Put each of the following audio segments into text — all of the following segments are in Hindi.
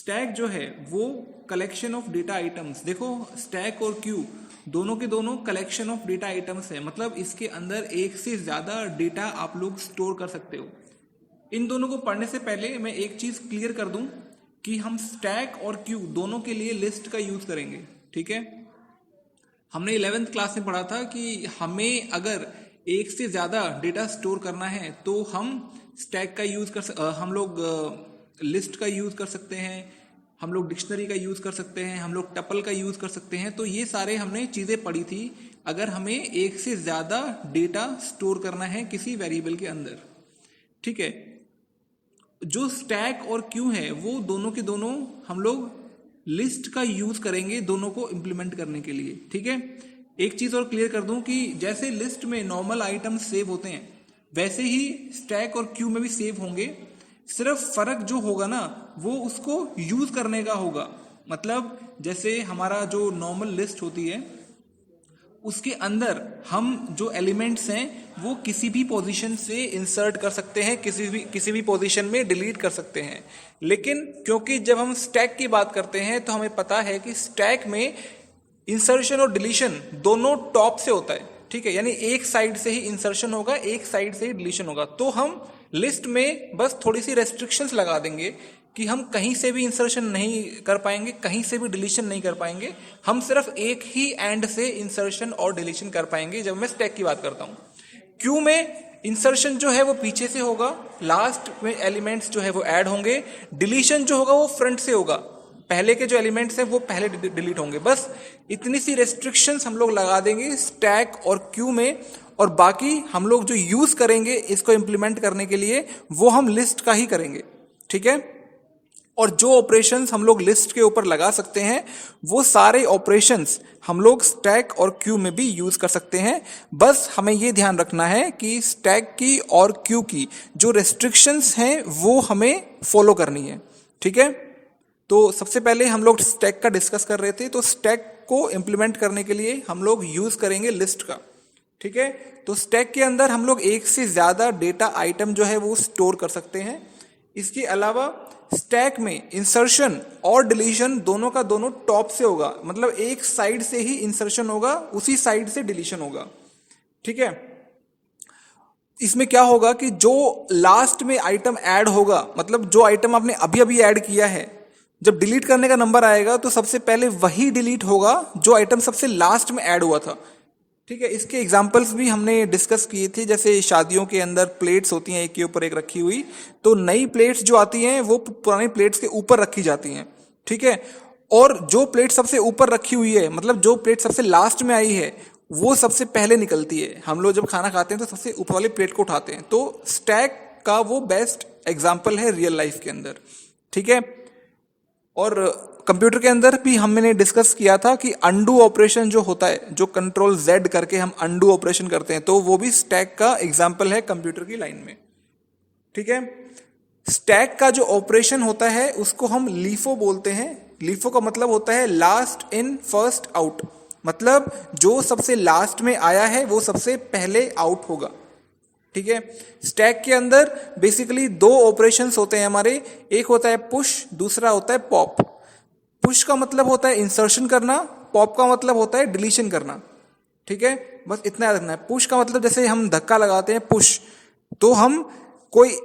स्टैक जो है वो कलेक्शन ऑफ डेटा आइटम्स, देखो स्टैक और क्यू दोनों के दोनों कलेक्शन ऑफ डेटा आइटम्स है, मतलब इसके अंदर एक से ज्यादा डेटा आप लोग स्टोर कर सकते हो। इन दोनों को पढ़ने से पहले मैं एक चीज क्लियर कर दूं कि हम स्टैक और क्यू दोनों के लिए लिस्ट का यूज करेंगे, ठीक है। हमने 11th क्लास में पढ़ा था कि हमें अगर एक से ज्यादा डेटा स्टोर करना है तो हम स्टैक का यूज हम लोग लिस्ट का यूज कर सकते हैं, हम लोग डिक्शनरी का यूज कर सकते हैं, हम लोग टपल का यूज कर सकते हैं। तो ये सारे हमने चीजें पढ़ी थी अगर हमें एक से ज्यादा डेटा स्टोर करना है किसी वेरिएबल के अंदर, ठीक है। जो स्टैक और क्यू है वो दोनों के दोनों हम लोग लिस्ट का यूज करेंगे दोनों को इंप्लीमेंट करने के लिए, ठीक है। एक चीज और क्लियर कर दूं कि जैसे लिस्ट में नॉर्मल आइटम सेव होते हैं वैसे ही स्टैक और क्यू में भी सेव होंगे, सिर्फ फर्क जो होगा ना वो उसको यूज करने का होगा। मतलब जैसे हमारा जो नॉर्मल लिस्ट होती है उसके अंदर हम जो एलिमेंट्स हैं वो किसी भी पोजीशन से इंसर्ट कर सकते हैं, किसी भी पोजीशन में डिलीट कर सकते हैं। लेकिन क्योंकि जब हम स्टैक की बात करते हैं तो हमें पता है कि स्टैक में इंसर्शन और डिलीशन दोनों टॉप से होता है, ठीक है। यानी एक साइड से ही इंसर्शन होगा, एक साइड से ही डिलीशन होगा। तो हम लिस्ट में बस थोड़ी सी रेस्ट्रिक्शंस लगा देंगे कि हम कहीं से भी इंसर्शन नहीं कर पाएंगे, कहीं से भी डिलीशन नहीं कर पाएंगे, हम सिर्फ एक ही एंड से इंसर्शन और डिलीशन कर पाएंगे जब मैं स्टैक की बात करता हूं। क्यू में इंसर्शन जो है वो पीछे से होगा, लास्ट में एलिमेंट्स जो है वो ऐड होंगे, डिलीशन जो होगा वो फ्रंट से होगा, पहले के जो एलिमेंट्स हैं वो पहले डिलीट होंगे। बस इतनी सी रेस्ट्रिक्शंस हम लोग लगा देंगे स्टैक और क्यू में, और बाकी हम लोग जो यूज करेंगे इसको इंप्लीमेंट करने के लिए वो हम लिस्ट का ही करेंगे, ठीक है। और जो ऑपरेशंस हम लोग लिस्ट के ऊपर लगा सकते हैं वो सारे ऑपरेशंस हम लोग स्टैक और क्यू में भी यूज कर सकते हैं। बस हमें ये ध्यान रखना है कि स्टैक की और क्यू की जो रेस्ट्रिक्शंस हैं वो हमें फॉलो करनी है, ठीक है। तो सबसे पहले हम लोग स्टैक का डिस्कस कर रहे थे, तो स्टैक को इंप्लीमेंट करने के लिए हम लोग यूज करेंगे लिस्ट का, ठीक है। तो स्टैक के अंदर हम लोग एक से ज्यादा डेटा आइटम जो है वो स्टोर कर सकते हैं। इसके अलावा स्टैक में इंसर्शन और डिलीशन दोनों का दोनों टॉप से होगा, मतलब एक साइड से ही इंसर्शन होगा, उसी साइड से डिलीशन होगा, ठीक है। इसमें क्या होगा कि जो लास्ट में आइटम ऐड होगा, मतलब जो आइटम आपने अभी अभी ऐड किया है, जब डिलीट करने का नंबर आएगा तो सबसे पहले वही डिलीट होगा जो आइटम सबसे लास्ट में ऐड हुआ था, ठीक है। इसके एग्जांपल्स भी हमने डिस्कस किए थे। जैसे शादियों के अंदर प्लेट्स होती हैं एक के ऊपर एक रखी हुई, तो नई प्लेट्स जो आती हैं वो पुरानी प्लेट्स के ऊपर रखी जाती हैं, ठीक है। और जो प्लेट सबसे ऊपर रखी हुई है, मतलब जो प्लेट सबसे लास्ट में आई है वो सबसे पहले निकलती है। हम लोग जब खाना खाते हैं तो सबसे ऊपर वाली प्लेट को उठाते हैं। तो स्टैक का वो बेस्ट एग्जाम्पल है रियल लाइफ के अंदर, ठीक है। और कंप्यूटर के अंदर भी हमने डिस्कस किया था कि अंडू ऑपरेशन जो होता है, जो कंट्रोल Z करके हम अंडू ऑपरेशन करते हैं, तो वो भी स्टैक का एग्जाम्पल है कंप्यूटर की लाइन में, ठीक है। स्टैक का जो ऑपरेशन होता है उसको हम लीफो बोलते हैं। लीफो का मतलब होता है लास्ट इन फर्स्ट आउट, मतलब जो सबसे लास्ट में आया है वो सबसे पहले आउट होगा, ठीक है। स्टैक के अंदर बेसिकली दो ऑपरेशंस होते हैं हमारे, एक होता है पुश, दूसरा होता है पॉप। पुश का मतलब होता है इंसर्शन करना, पॉप का मतलब होता है डिलीशन करना, ठीक है। बस इतना याद रखना है। पुश का मतलब जैसे हम धक्का लगाते हैं पुश, तो हम कोई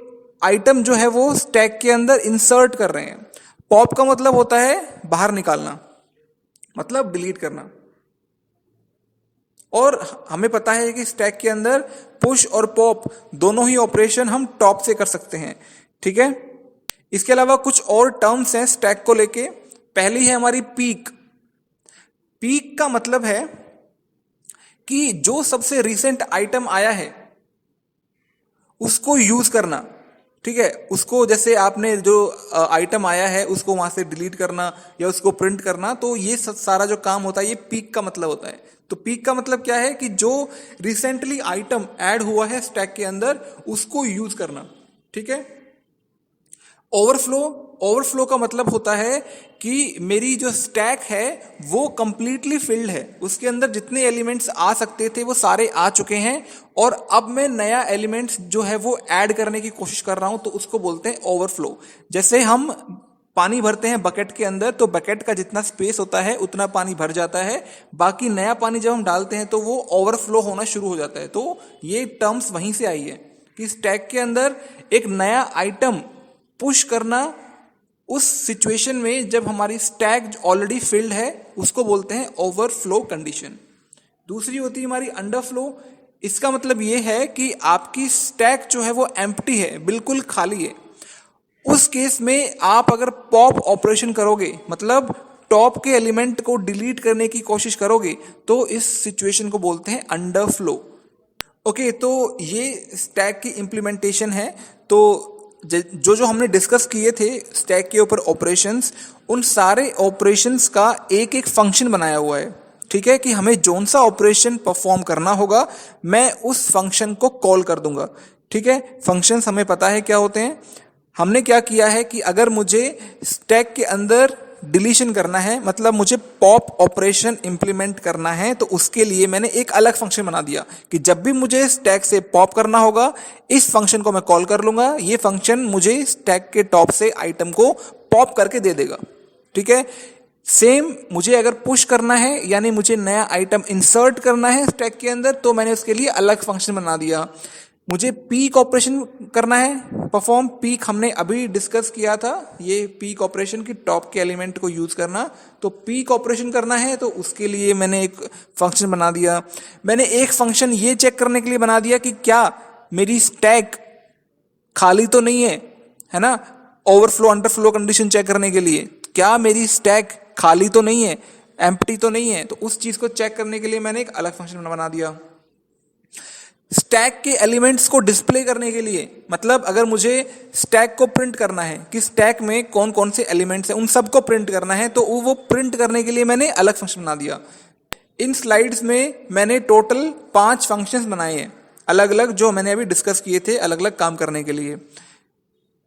आइटम जो है वो स्टैक के अंदर इंसर्ट कर रहे हैं। पॉप का मतलब होता है बाहर निकालना, मतलब डिलीट करना। और हमें पता है कि स्टैक के अंदर पुश और पॉप दोनों ही ऑपरेशन हम टॉप से कर सकते हैं, ठीक है। इसके अलावा कुछ और टर्म्स हैं स्टैक को लेके। पहली है हमारी पीक। पीक का मतलब है कि जो सबसे रिसेंट आइटम आया है उसको यूज करना, ठीक है। उसको जैसे आपने जो आइटम आया है उसको वहां से डिलीट करना या उसको प्रिंट करना, तो ये सारा जो काम होता है ये पीक का मतलब होता है। तो पीक का मतलब क्या है कि जो रिसेंटली आइटम ऐड हुआ है स्टैक के अंदर उसको यूज करना, ठीक है। ओवरफ्लो का मतलब होता है कि मेरी जो स्टैक है वो कंप्लीटली फिल्ड है, उसके अंदर जितने एलिमेंट्स आ सकते थे वो सारे आ चुके हैं और अब मैं नया एलिमेंट्स जो है वो ऐड करने की कोशिश कर रहा हूं, तो उसको बोलते हैं ओवरफ्लो। जैसे हम पानी भरते हैं बकेट के अंदर, तो बकेट का जितना स्पेस होता है उतना पानी भर जाता है, बाकी नया पानी जब हम डालते हैं तो वो ओवरफ्लो होना शुरू हो जाता है। तो ये टर्म्स वहीं से आई है कि स्टैक के अंदर एक नया आइटम पुश करना उस सिचुएशन में जब हमारी स्टैक ऑलरेडी फिल्ड है उसको बोलते हैं ओवरफ्लो कंडीशन। दूसरी होती है हमारी अंडरफ्लो। इसका मतलब ये है कि आपकी स्टैक जो है वो एम्प्टी है, बिल्कुल खाली है। उस केस में आप अगर पॉप ऑपरेशन करोगे, मतलब टॉप के एलिमेंट को डिलीट करने की कोशिश करोगे, तो इस सिचुएशन को बोलते हैं अंडरफ्लो। ओके, तो ये स्टैक की इंप्लीमेंटेशन है। तो जो जो हमने डिस्कस किए थे स्टैक के ऊपर ऑपरेशंस, उन सारे ऑपरेशंस का एक एक फंक्शन बनाया हुआ है। ठीक है, कि हमें जोन सा ऑपरेशन परफॉर्म करना होगा, मैं उस फंक्शन को कॉल कर दूंगा। ठीक है, फंक्शंस हमें पता है क्या होते हैं। हमने क्या किया है कि अगर मुझे स्टैक के अंदर डिलीशन करना है, मतलब मुझे पॉप ऑपरेशन इंप्लीमेंट करना है, तो उसके लिए मैंने एक अलग फंक्शन बना दिया कि जब भी मुझे स्टैक से पॉप करना होगा इस फंक्शन को मैं कॉल कर लूंगा, ये फंक्शन मुझे स्टैक के टॉप से आइटम को पॉप करके दे देगा। ठीक है, सेम मुझे अगर पुश करना है यानी मुझे नया आइटम इंसर्ट करना है स्टैक के अंदर, तो मैंने उसके लिए अलग फंक्शन बना दिया। मुझे पीक ऑपरेशन करना है परफॉर्म, पीक हमने अभी डिस्कस किया था, ये पीक ऑपरेशन की टॉप के एलिमेंट को यूज करना। तो पीक ऑपरेशन करना है तो उसके लिए मैंने एक फंक्शन बना दिया। मैंने एक फंक्शन ये चेक करने के लिए बना दिया कि क्या मेरी स्टैक खाली तो नहीं है ना, ओवरफ्लो अंडरफ्लो कंडीशन चेक करने के लिए, क्या मेरी स्टैक खाली तो नहीं है, एम्प्टी तो नहीं है। तो उस चीज को चेक करने के लिए मैंने एक अलग फंक्शन बना दिया। स्टैक के एलिमेंट्स को डिस्प्ले करने के लिए, मतलब अगर मुझे स्टैक को प्रिंट करना है कि स्टैक में कौन कौन से एलिमेंट्स हैं, उन सबको प्रिंट करना है, तो वो प्रिंट करने के लिए मैंने अलग फंक्शन बना दिया। इन स्लाइड्स में मैंने टोटल 5 फंक्शंस बनाए हैं अलग अलग, जो मैंने अभी डिस्कस किए थे अलग अलग काम करने के लिए।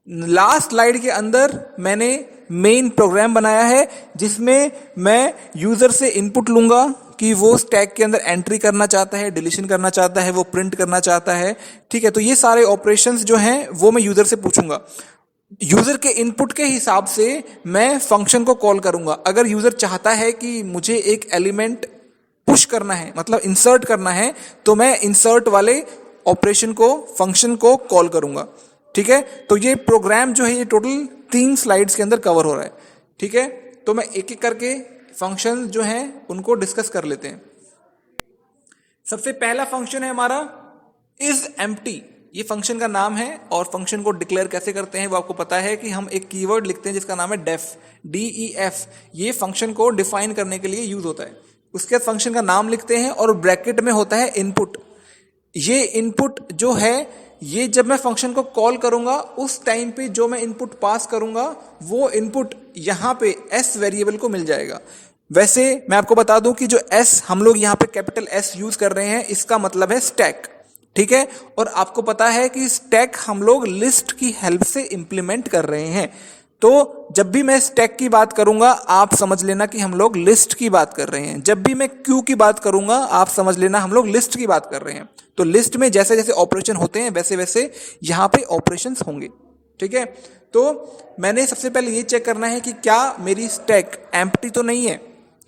लास्ट स्लाइड के अंदर मैंने मेन प्रोग्राम बनाया है जिसमें मैं यूजर से इनपुट लूंगा कि वो स्टैक के अंदर एंट्री करना चाहता है, डिलीशन करना चाहता है, वो प्रिंट करना चाहता है। ठीक है, तो ये सारे ऑपरेशंस जो हैं वो मैं यूजर से पूछूंगा। यूजर के इनपुट के हिसाब से मैं फंक्शन को कॉल करूंगा। अगर यूजर चाहता है कि मुझे एक एलिमेंट पुश करना है, मतलब इंसर्ट करना है, तो मैं इंसर्ट वाले ऑपरेशन को, फंक्शन को कॉल करूंगा। ठीक है, तो ये प्रोग्राम जो है ये टोटल 3 स्लाइड्स के अंदर कवर हो रहा है। ठीक है, तो मैं एक एक करके फंक्शन जो हैं उनको डिस्कस कर लेते हैं। सबसे पहला फंक्शन है हमारा इज एम्प्टी। ये फंक्शन का नाम है और फंक्शन को डिक्लेयर कैसे करते हैं वो आपको पता है कि हम एक कीवर्ड लिखते हैं जिसका नाम है डेफ, DEF। ये फंक्शन को डिफाइन करने के लिए यूज होता है। उसके बाद फंक्शन का नाम लिखते हैं और ब्रैकेट में होता है इनपुट। ये इनपुट जो है ये जब मैं फंक्शन को कॉल करूंगा उस टाइम पे जो मैं इनपुट पास करूंगा वो इनपुट यहां पे S वेरिएबल को मिल जाएगा। वैसे मैं आपको बता दूं कि जो S हम लोग यहाँ पे कैपिटल S यूज कर रहे हैं इसका मतलब है स्टैक। ठीक है, और आपको पता है कि स्टैक हम लोग लिस्ट की हेल्प से इंप्लीमेंट कर रहे हैं। तो जब भी मैं स्टैक की बात करूंगा आप समझ लेना कि हम लोग लिस्ट की बात कर रहे हैं। जब भी मैं क्यू की बात करूंगा आप समझ लेना हम लोग लिस्ट की बात कर रहे हैं। तो लिस्ट में जैसे जैसे ऑपरेशन होते हैं वैसे वैसे यहाँ पे ऑपरेशंस होंगे। ठीक है, तो मैंने सबसे पहले ये चेक करना है कि क्या मेरी स्टैक एम्प्टी तो नहीं है।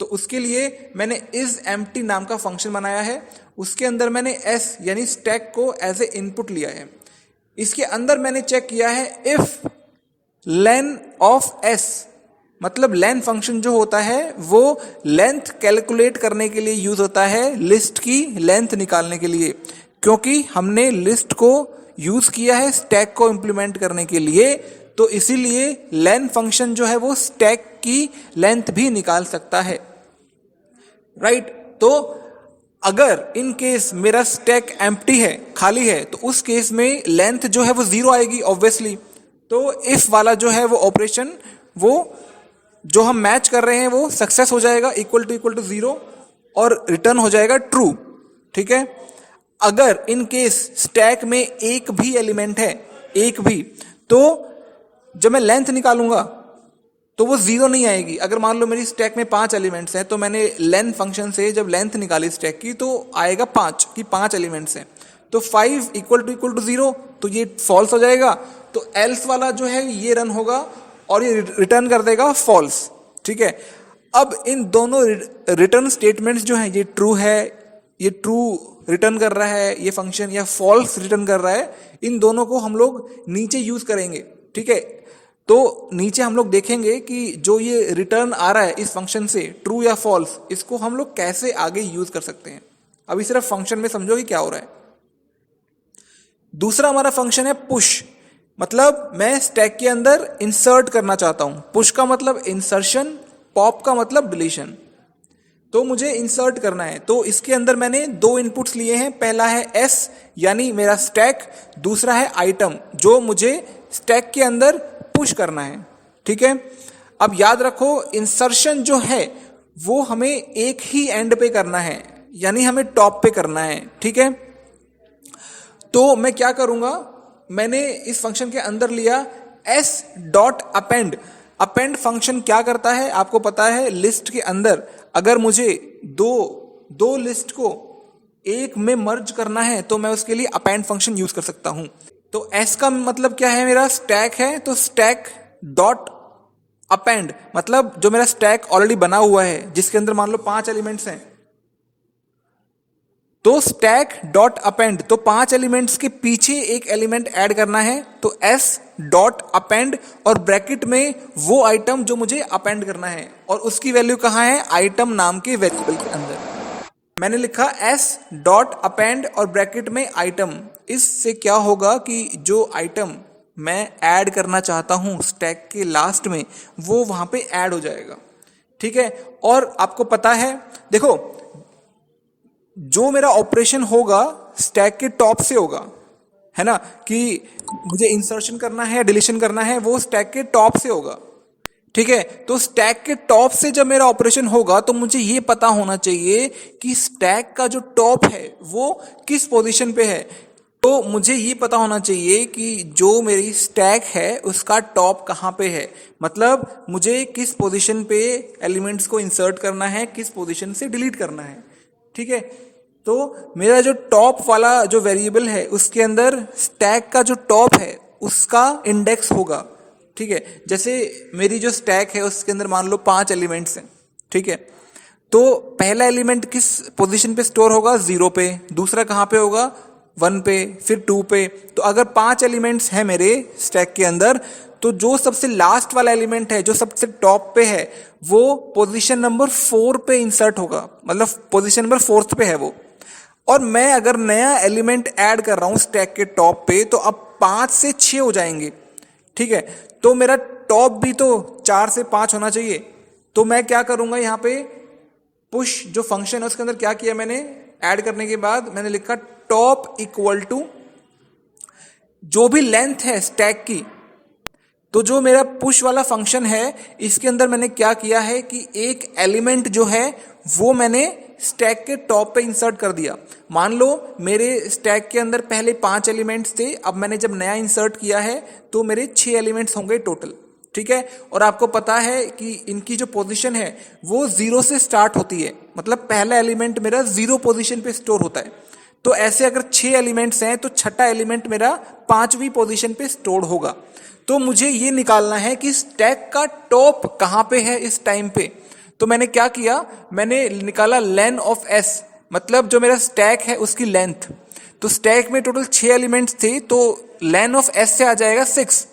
तो उसके लिए मैंने इज एम्प्टी नाम का फंक्शन बनाया है। उसके अंदर मैंने S यानी स्टैक को एज ए इनपुट लिया है। इसके अंदर मैंने चेक किया है इफ लेन ऑफ S, मतलब लेन फंक्शन जो होता है वो लेंथ कैलकुलेट करने के लिए यूज होता है, लिस्ट की लेंथ निकालने के लिए। क्योंकि हमने लिस्ट को यूज किया है स्टैक को इंप्लीमेंट करने के लिए, तो इसीलिए लेन फंक्शन जो है वो स्टैक की लेंथ भी निकाल सकता है। राइट, तो अगर इन केस मेरा स्टैक एम्प्टी है, खाली है, तो उस केस में लेंथ जो है वो 0 आएगी ऑब्वियसली। तो इफ वाला जो है वो ऑपरेशन वो जो हम मैच कर रहे हैं वो सक्सेस हो जाएगा, इक्वल टू 0, और रिटर्न हो जाएगा ट्रू। ठीक है, अगर इन केस स्टैक में एक भी एलिमेंट है, एक भी, तो जब मैं लेंथ निकालूंगा तो वो 0 नहीं आएगी। अगर मान लो मेरी स्टैक में 5 एलिमेंट्स हैं तो मैंने लेन फंक्शन से जब लेंथ निकाली स्टैक की तो आएगा 5 कि 5 एलिमेंट्स हैं, तो 5 इक्वल टू 0, तो ये फॉल्स हो जाएगा। तो एल्स वाला जो है ये रन होगा और ये रिटर्न कर देगा फॉल्स, ठीक है। अब इन दोनों रिटर्न स्टेटमेंट्स जो हैं, ये ट्रू है, ये ट्रू रिटर्न कर रहा है ये फंक्शन, या फॉल्स रिटर्न कर रहा है, इन दोनों को हम लोग नीचे यूज करेंगे, ठीक है। तो नीचे हम लोग देखेंगे कि जो ये रिटर्न आ रहा है इस फंक्शन से, ट्रू या फॉल्स, इसको हम लोग कैसे आगे यूज कर सकते हैं। अभी सिर्फ फंक्शन में समझो कि क्या हो रहा है। दूसरा हमारा फंक्शन है पुश, मतलब मैं स्टैक के अंदर इंसर्ट करना चाहता हूं। पुश का मतलब इंसर्शन, पॉप का मतलब डिलीशन। तो मुझे इंसर्ट करना है, तो इसके अंदर मैंने दो इनपुट्स लिए हैं। पहला है एस यानी मेरा स्टैक, दूसरा है आइटम जो मुझे स्टैक के अंदर पुश करना है, ठीक है। अब याद रखो इंसर्शन जो है वो हमें एक ही एंड पे करना है, यानी हमें टॉप पे करना है, ठीक है। तो मैं क्या करूंगा, मैंने इस फंक्शन के अंदर लिया S dot append. Append function क्या करता है आपको पता है, लिस्ट के अंदर अगर मुझे दो लिस्ट को एक में मर्ज करना है तो मैं उसके लिए अपेंड फंक्शन यूज कर सकता हूं। तो एस का मतलब क्या है, मेरा स्टैक है, तो स्टैक डॉट अपेंड मतलब जो मेरा स्टैक ऑलरेडी बना हुआ है जिसके अंदर मान लो 5 एलिमेंट्स हैं, तो स्टैक डॉट अपेंड, तो 5 एलिमेंट्स के पीछे एक एलिमेंट ऐड करना है, तो एस डॉट अपेंड और ब्रैकेट में वो आइटम जो मुझे अपेंड करना है, और उसकी वैल्यू कहाँ है, आइटम नाम के वेरिएबल के अंदर। मैंने लिखा एस डॉट अपेंड और ब्रैकेट में आइटम। इससे क्या होगा कि जो आइटम मैं ऐड करना चाहता हूं स्टैक के लास्ट में वो वहां पे ऐड हो जाएगा, ठीक है। और आपको पता है, देखो जो मेरा ऑपरेशन होगा स्टैक के टॉप से होगा, है ना, कि मुझे इंसर्शन करना है डिलीशन करना है वो स्टैक के टॉप से होगा, ठीक है। तो स्टैक के टॉप से जब मेरा ऑपरेशन होगा तो मुझे ये पता होना चाहिए कि स्टैक का जो टॉप है वो किस पोजीशन पे है। तो मुझे ये पता होना चाहिए कि जो मेरी स्टैक है उसका टॉप कहाँ पे है, मतलब मुझे किस पोजीशन पे एलिमेंट्स को इंसर्ट करना है, किस पोजीशन से डिलीट करना है, ठीक है। तो मेरा जो टॉप वाला जो वेरिएबल है उसके अंदर स्टैक का जो टॉप है उसका इंडेक्स होगा, ठीक है। जैसे मेरी जो स्टैक है उसके अंदर मान लो 5 एलिमेंट्स हैं, ठीक है। तो पहला एलिमेंट किस पोजीशन पे स्टोर होगा, 0 पे, दूसरा कहाँ पे होगा, 1 पे, फिर 2 पे। तो अगर 5 एलिमेंट्स हैं मेरे स्टैक के अंदर, तो जो सबसे लास्ट वाला एलिमेंट है जो सबसे टॉप पे है वो पोजीशन नंबर 4 पे इंसर्ट होगा, मतलब पोजीशन नंबर 4 पे है वो। और मैं अगर नया एलिमेंट ऐड कर रहा हूं स्टैक के टॉप पे तो अब 5 से 6 हो जाएंगे, ठीक है। तो मेरा टॉप भी तो 4 से 5 होना चाहिए। तो मैं क्या करूंगा, यहाँ पे पुश जो फंक्शन है उसके अंदर क्या किया मैंने, ऐड करने के बाद मैंने लिखा टॉप इक्वल टू जो भी लेंथ है स्टैक की। तो जो मेरा पुश वाला फंक्शन है इसके अंदर मैंने क्या किया है कि एक एलिमेंट जो है वो मैंने स्टैक के टॉप पे इंसर्ट कर दिया। मान लो मेरे स्टैक के अंदर पहले 5 एलिमेंट्स थे, अब मैंने जब नया इंसर्ट किया है तो मेरे 6 एलिमेंट्स होंगे टोटल, ठीक है। और आपको पता है कि इनकी जो पोजीशन है वो 0 से स्टार्ट होती है, मतलब पहला एलिमेंट मेरा 0 पोजीशन पे स्टोर होता है। तो ऐसे अगर 6 एलिमेंट्स हैं तो छठा एलिमेंट मेरा 5वीं पोजीशन पे स्टोर होगा। तो मुझे ये निकालना है कि स्टैक का टॉप कहाँ पे है इस टाइम पे। तो मैंने क्या किया, मैंने निकाला लेन ऑफ एस, मतलब जो मेरा स्टैक है उसकी लेंथ। तो स्टैक में टोटल 6 एलिमेंट्स थे, तो लेन ऑफ एस से आ जाएगा 6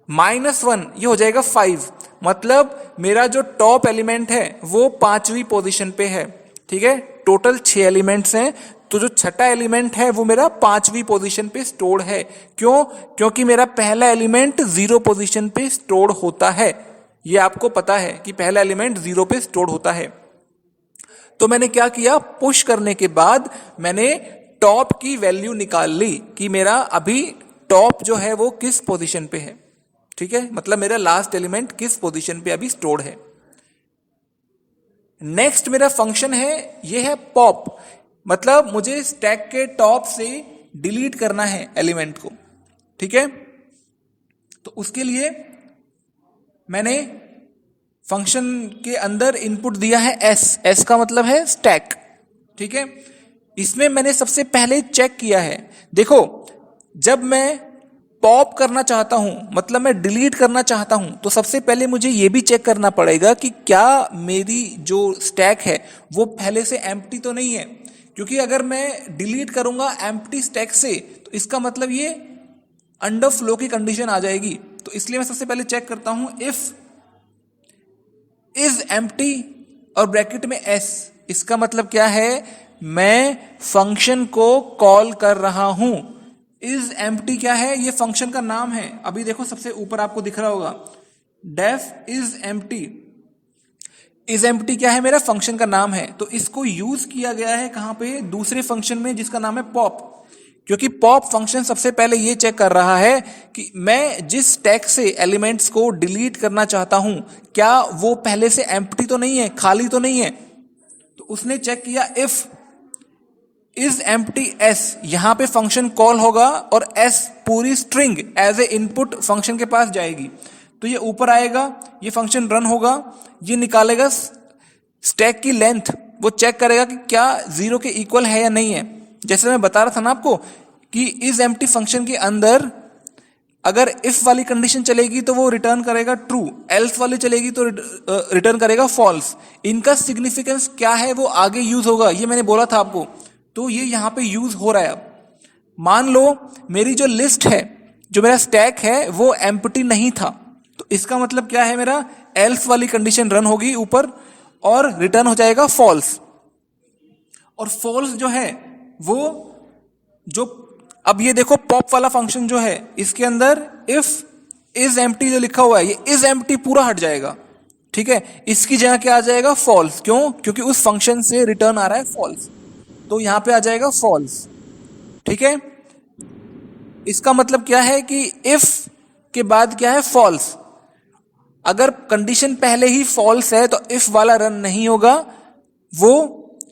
-1 ये हो जाएगा 5, मतलब मेरा जो टॉप एलिमेंट है वो 5वीं पोजीशन पे है, ठीक है। टोटल 6 एलिमेंट्स हैं, तो जो छठा एलिमेंट है वो मेरा 5वीं पोजीशन पे स्टोर्ड है। क्यों, क्योंकि मेरा पहला एलिमेंट 0 पोजीशन पे स्टोर्ड होता है। ये आपको पता है कि पहला एलिमेंट 0 पे स्टोर्ड होता है। तो मैंने क्या किया, पुश करने के बाद मैंने टॉप की वैल्यू निकाल ली कि मेरा अभी टॉप जो है वो किस पोजीशन पे है, ठीक है, मतलब मेरा लास्ट एलिमेंट किस पोजीशन पे अभी स्टोर्ड है। नेक्स्ट मेरा फंक्शन है, ये है पॉप, मतलब मुझे स्टैक के टॉप से डिलीट करना है एलिमेंट को, ठीक है। तो उसके लिए मैंने फंक्शन के अंदर इनपुट दिया है एस का मतलब है स्टैक, ठीक है। इसमें मैंने सबसे पहले चेक किया है, देखो जब मैं पॉप करना चाहता हूं, मतलब मैं डिलीट करना चाहता हूं, तो सबसे पहले मुझे ये भी चेक करना पड़ेगा कि क्या मेरी जो स्टैक है वो पहले से एम्प्टी तो नहीं है। क्योंकि अगर मैं डिलीट करूंगा एम्प्टी स्टैक से तो इसका मतलब ये अंडर फ्लो की कंडीशन आ जाएगी। तो इसलिए मैं सबसे पहले चेक करता हूं इफ इज एम्प्टी और ब्रैकेट में एस। इसका मतलब क्या है, मैं फंक्शन को कॉल कर रहा हूं। इज एम्प्टी क्या है, ये फंक्शन का नाम है। अभी देखो सबसे ऊपर आपको दिख रहा होगा def is empty. Is empty क्या है, मेरा फंक्शन का नाम है। तो इसको यूज किया गया है कहां पे, दूसरे फंक्शन में जिसका नाम है पॉप। क्योंकि पॉप फंक्शन सबसे पहले ये चेक कर रहा है कि मैं जिस स्टैक से एलिमेंट्स को डिलीट करना चाहता हूं क्या वो पहले से एम्प्टी तो नहीं है, खाली तो नहीं है। तो उसने चेक किया इफ इज एम्प्टी एस, यहां पे फंक्शन कॉल होगा और एस पूरी string as a input function के पास जाएगी। तो ये ऊपर आएगा, ये फंक्शन रन होगा, ये निकालेगा स्टैक की लेंथ, वो चेक करेगा कि क्या 0 के इक्वल है या नहीं है। जैसे मैं बता रहा था ना आपको कि इज एम्प्टी फंक्शन के अंदर अगर इफ वाली कंडीशन चलेगी तो वो रिटर्न करेगा ट्रू, एल्स वाली चलेगी तो रिटर्न करेगा फॉल्स। इनका सिग्निफिकेंस क्या है वो आगे यूज होगा, ये मैंने बोला था आपको। तो ये यहां पे यूज हो रहा है। अब मान लो मेरी जो लिस्ट है, जो मेरा स्टैक है वो एम्प्टी नहीं था, तो इसका मतलब क्या है, मेरा एल्स वाली कंडीशन रन होगी ऊपर और रिटर्न हो जाएगा फॉल्स। और फॉल्स जो है वो जो, अब ये देखो पॉप वाला फंक्शन जो है इसके अंदर इफ इज एम्प्टी जो लिखा हुआ है, ये इज एम्प्टी पूरा हट जाएगा। ठीक है, इसकी जगह क्या आ जाएगा, फॉल्स। क्यों, क्योंकि उस फंक्शन से रिटर्न आ रहा है फॉल्स, तो यहां पे आ जाएगा फॉल्स। ठीक है, इसका मतलब क्या है कि इफ के बाद क्या है, फॉल्स। अगर कंडीशन पहले ही फॉल्स है तो इफ वाला रन नहीं होगा, वो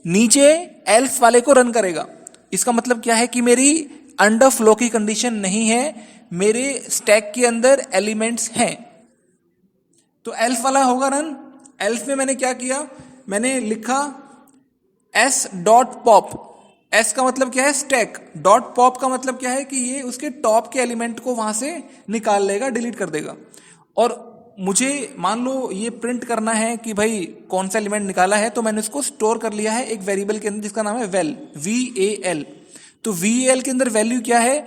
नीचे एल्स वाले को रन करेगा। इसका मतलब क्या है कि मेरी अंडर फ्लो की कंडीशन नहीं है, मेरे स्टैक के अंदर एलिमेंट्स हैं, तो एल्स वाला होगा रन। एल्स में मैंने क्या किया, मैंने लिखा एस डॉट पॉप। एस का मतलब क्या है, स्टैक। डॉट पॉप का मतलब क्या है कि ये उसके टॉप के एलिमेंट को वहां से निकाल लेगा, डिलीट कर देगा। और मुझे मान लो ये प्रिंट करना है कि भाई कौन सा एलिमेंट निकाला है, तो मैंने उसको स्टोर कर लिया है एक वेरिएबल के अंदर जिसका नाम है वेल, VAL। तो VAL के अंदर वैल्यू क्या है,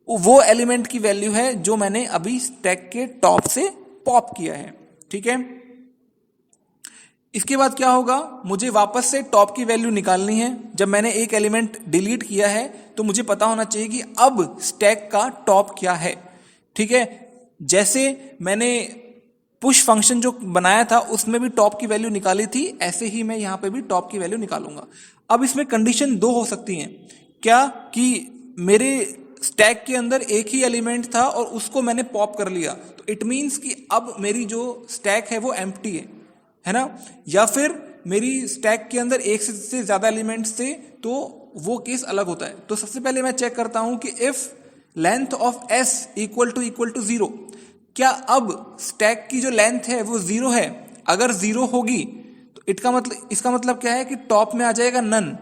वो एलिमेंट की वैल्यू है जो मैंने अभी स्टैक के टॉप से पॉप किया है। ठीक है, इसके बाद क्या होगा, मुझे वापस से टॉप की वैल्यू निकालनी है। जब मैंने एक एलिमेंट डिलीट किया है तो मुझे पता होना चाहिए कि अब स्टैक का टॉप क्या है। ठीक है, जैसे मैंने पुश फंक्शन जो बनाया था उसमें भी टॉप की वैल्यू निकाली थी, ऐसे ही मैं यहां पे भी टॉप की वैल्यू निकालूंगा। अब इसमें कंडीशन 2 हो सकती हैं, क्या कि मेरे स्टैक के अंदर एक ही एलिमेंट था और उसको मैंने पॉप कर लिया, तो इट मीन्स कि अब मेरी जो स्टैक है वो एम्प्टी है ना। या फिर मेरी स्टैक के अंदर एक से ज्यादा एलिमेंट्स थे, तो वो केस अलग होता है। तो सबसे पहले मैं चेक करता हूं कि if length of S equal to 0, क्या अब स्टैक की जो लेंथ है वो 0 है। अगर 0 होगी तो इसका मतलब क्या है कि टॉप में आ जाएगा नन,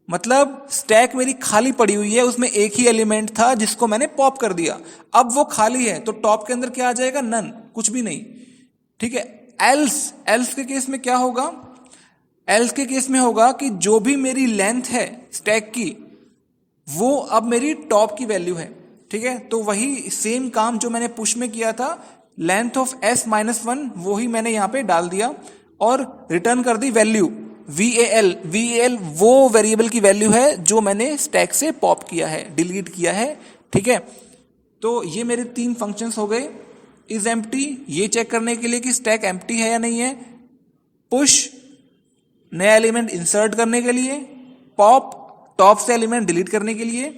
मतलब स्टैक मेरी खाली पड़ी हुई है, उसमें एक ही एलिमेंट था जिसको मैंने पॉप कर दिया, अब वो खाली है, तो टॉप के अंदर क्या आ जाएगा, नन, कुछ भी नहीं। ठीक है, एल्स के केस में क्या होगा, एल्स के केस में होगा कि जो भी मेरी लेंथ है स्टैक की वो अब मेरी टॉप की वैल्यू है। ठीक है, तो वही सेम काम जो मैंने पुश में किया था, लेंथ ऑफ s-1 वो ही मैंने यहां पे डाल दिया और रिटर्न कर दी वैल्यू VAL वो वेरिएबल की वैल्यू है जो मैंने स्टैक से पॉप किया है, डिलीट किया है। ठीक है, तो ये मेरे 3 फंक्शंस हो गए। इज एम्प्टी ये चेक करने के लिए कि स्टैक एम्प्टी है या नहीं है, पुश नया एलिमेंट इंसर्ट करने के लिए, पॉप टॉप से एलिमेंट डिलीट करने के लिए।